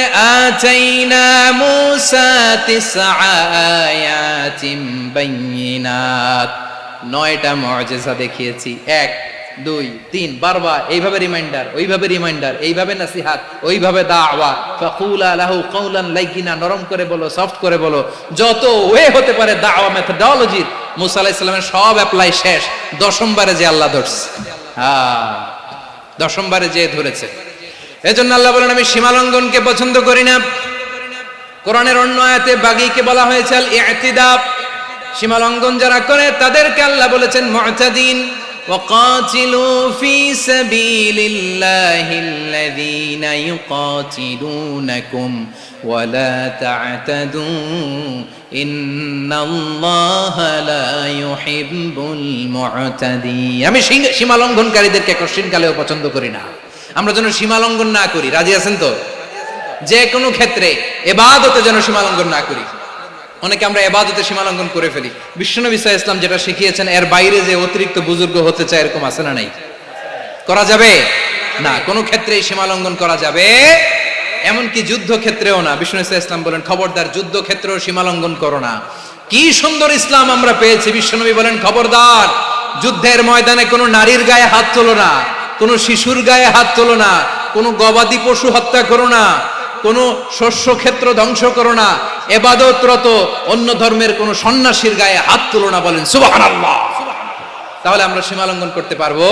[SPEAKER 1] আতাইনা মূসা 9 আয়াতিন বাইয়িনাত। 9টা মুআজিজা দেখিয়েছি। 1 2 3 বারবার এইভাবে রিমাইন্ডার, ওইভাবে রিমাইন্ডার, এইভাবে নসিহত, ওইভাবে দাওয়া। ফাকুলা লাহু কাওলান লাইয়িনা, নরম করে বলো, সফট করে বলো, যত ওয়ে হতে পারে দাওয়া মেথডোলজি। মূসা আলাইহিস সালামের সব অ্যাপ্লাই শেষ। 10ম বারে যে আল্লাহ ধরছে, 10ম বারে যে ধরেছে। এজন্য আল্লাহ বলেন, আমি সীমা লঙ্ঘনকে পছন্দ করি না। কোরআনের অন্য আয়াতে বাগীকে বলা হয়েছে আল ইতিদা, সীমা লঙ্ঘন যারা করে তাদেরকে আল্লাহ বলেছেন মুতাদিন। وقاتلوا في سبيل الله الذين يقاتلونكم ولا تعتدوا إن الله لا يحب المعتدين। আমি সীমা লঙ্ঘনকারীদেরকে কোশ্চিন কালেও পছন্দ করি না। আমরা যেন সীমা লঙ্ঘন না করি, রাজি আছেন তো? যে কোনো ক্ষেত্রে ইবাদতে যেন সীমা লঙ্ঘন না করি। অনেকে আমরা ইবাদতে সীমা লঙ্ঘন করে ফেলি। বিশ্বনবী সাল্লাল্লাহু আলাইহি ওয়াসাল্লাম যেটা শিখিয়েছেন এর বাইরে যে অতিরিক্ত বুজুর্গ হতে চায় এরকম আছে না নাই? করা যাবে না, কোনো ক্ষেত্রেই সীমা লঙ্ঘন করা যাবে, এমনকি যুদ্ধ ক্ষেত্রেও না। বিশ্বনবী সাল্লাল্লাহু আলাইহি ওয়াসাল্লাম বলেন খবরদার যুদ্ধ ক্ষেত্রেও সীমা লঙ্ঘন করো না। কি সুন্দর ইসলাম আমরা পেয়েছি। বিশ্বনবী বলেন খবরদার যুদ্ধের ময়দানে কোনো নারীর গায়ে হাত তোলো না, কোনো শিশুর গায়ে হাত তোলো না, কোনো গবাদি পশু হত্যা করো না, কোন শস্য ক্ষেত্র ধ্বংস করো না, ইবাদতরত অন্য ধর্মের কোন সন্ন্যাসীর গায়ে হাত তুলো না। বলেন সুবহানাল্লাহ। তাহলে আমরা সীমা লঙ্ঘন করতে পারবো?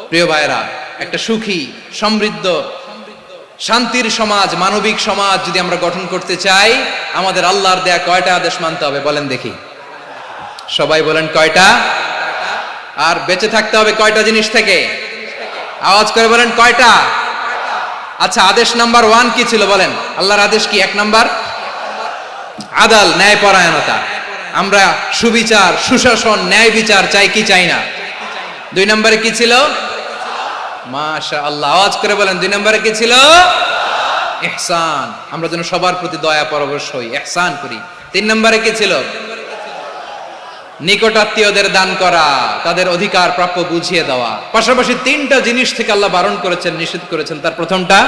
[SPEAKER 1] প্রিয় ভাইরা, একটা সুখী সমৃদ্ধ শান্তির সমাজ, মানবিক সমাজ যদি আমরা গঠন করতে চাই, আমাদের আল্লাহর দেয়া কয়টা আদেশ মানতে হবে বলেন দেখি? সবাই বলেন কয়টা? আর বেঁচে থাকতে হবে কয়টা জিনিস থেকে? আওয়াজ করে বলেন কয়টা? আচ্ছা, আদেশ নাম্বার 1 কি ছিল বলেন? আল্লাহর আদেশ কি? 1 নাম্বার আদাল, ন্যায়পরায়ণতা। আমরা সুবিচার, সুশাসন, ন্যায় বিচার চাই কি চাই না? 2 নম্বরে কি ছিল? মাশাআল্লাহ, আওয়াজ করে বলেন 2 নম্বরে কি ছিল? ইহসান। আমরা যেন সবার প্রতি দয়া পরবশ হই, ইহসান করি। 3 নম্বরে কি ছিল? নিকটাত্মীয়দের দান করা, তাদের অধিকার প্রাপ্য বুঝিয়ে দেওয়া। পাশাপাশি 3টা জিনিস থেকে আল্লাহ বারণ করেছেন, নিষেধ করেছেন। তার প্রথমটা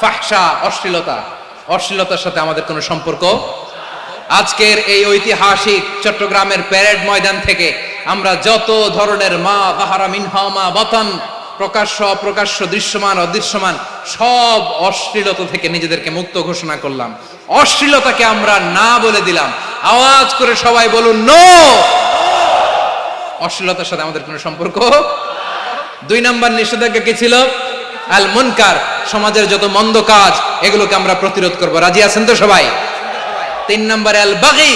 [SPEAKER 1] ফাহশা, অশ্লীলতা। অশ্লীলতার সাথে আমাদের কোনো সম্পর্ক। আজকের এই ঐতিহাসিক চট্টগ্রামের প্যারেড ময়দান থেকে আমরা যত ধরনের মা বাহারা মিনহা মা বাতান, প্রকাশ্য অপ্রকাশ্য, দৃশ্যমান অদৃশ্যমান সব অশ্লীলতা থেকে নিজেদেরকে মুক্ত ঘোষণা করলাম। অশ্লীলতাকে আমরা না বলে দিলাম। আওয়াজ করে সবাই বলুন নো। অশ্লীলতার সাথে আমাদের কোনো সম্পর্ক। 2 নম্বর নিষেধাজ্ঞা কি ছিল? আল মুনকার, সমাজের যত মন্দ কাজ এগুলোকে আমরা প্রতিরোধ করব। রাজি আছেন তো সবাই? 3 নম্বরে আল বাগী,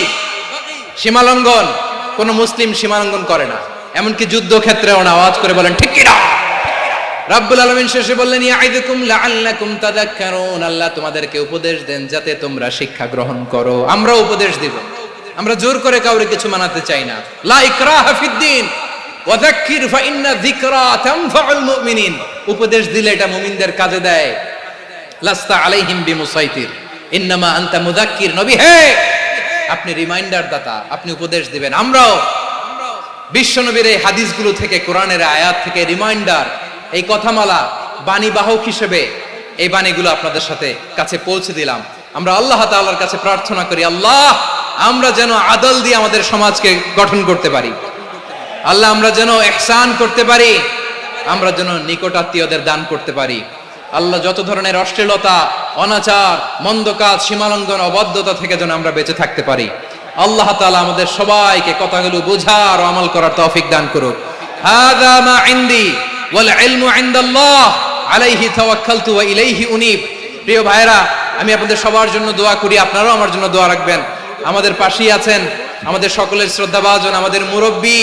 [SPEAKER 1] সীমালঙ্ঘন। কোন মুসলিম সীমালঙ্ঘন করে না, এমনকি যুদ্ধ ক্ষেত্রেও না। আওয়াজ করে বলেন ঠিক কি না? রাব্বুল আলামিন শেষে বললেন ইয়াইদুকুম লাআল্লাকুম তাযাক্কারুন। আল্লাহ তোমাদেরকে উপদেশ দেন যাতে তোমরা শিক্ষা গ্রহণ করো। আমরা উপদেশ দিব, আমরা জোর করে কাউরে কিছু মানাতে চাই না। লা ইকরাহা ফিদ্দিন ওয়া যাক্কির ফাইন্না যিকরা তানফাউল মুমিনিন। উপদেশ দিলে এটা মুমিনদের কাজে দেয়। লাস্তা আলাইহিম বিমুসাইতির ইন্নামা আনতা মুযাক্কির। নবী হে, আপনি রিমাইন্ডার দাতা, আপনি উপদেশ দিবেন। আমরাও বিশ্বনবীর এই হাদিসগুলো থেকে, কোরআনের আয়াত থেকে রিমাইন্ডার, এই কথামালা বাণীবাহক হিসেবে এই বাণীগুলো আপনাদের সাথে কাছে পৌঁছে দিলাম। আমরা আল্লাহ তাআলার কাছে প্রার্থনা করি, আল্লাহ আমরা যেন আদল দিয়ে আমাদের সমাজকে গঠন করতে পারি। আল্লাহ আমরা যেন ইহসান করতে পারি, আমরা যেন নিকটাত্মীয়দের দান করতে পারি। আল্লাহ যত ধরনের অশ্লীলতা, অনাচার, মন্দ কাজ, সীমালঙ্ঘন, অবাধ্যতা থেকে যেন আমরা বেঁচে থাকতে পারি। আল্লাহ তাআলা আমাদের সবাইকে কথাগুলো বোঝার ও আমল করার তৌফিক দান করুক। হাযা মা ইনদি ওয়াল ইলমু ইনদাল্লাহ আলাইহি তাওয়াক্কালতু ওয়া ইলাইহি উনীব। প্রিয় ভাইরা, আমি আপনাদের সবার জন্য দোয়া করি, আপনারাও আমার জন্য দোয়া রাখবেন। আমাদের পাশেই আছেন আমাদের সকলের শ্রদ্ধাভাজন আমাদের মুরব্বী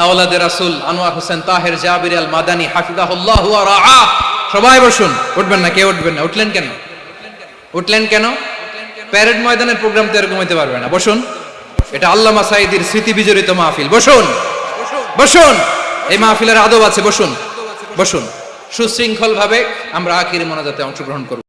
[SPEAKER 1] আওলাদে রাসূল আনোয়ার হোসেন তাহের জাবির আল মাদানী হাফিজাহুল্লাহ ওয়া রাআ। সবাই বসুন। উঠবেন না, কেউ উঠবেন না। উঠলেন কেন? উঠলেন কেন? প্যারেড ময়দানের প্রোগ্রাম তো এরকম হইতে পারবে না। বসুন, এটা আল্লামা সাঈদীর স্মৃতি বিজড়িত মাহফিল। বসুন, বসুন। এই মাহফিলের আদব আছে। বসুন, বসুন। সুশৃঙ্খল ভাবে আমরা আখিরি মোনাজাতে অংশগ্রহণ করব।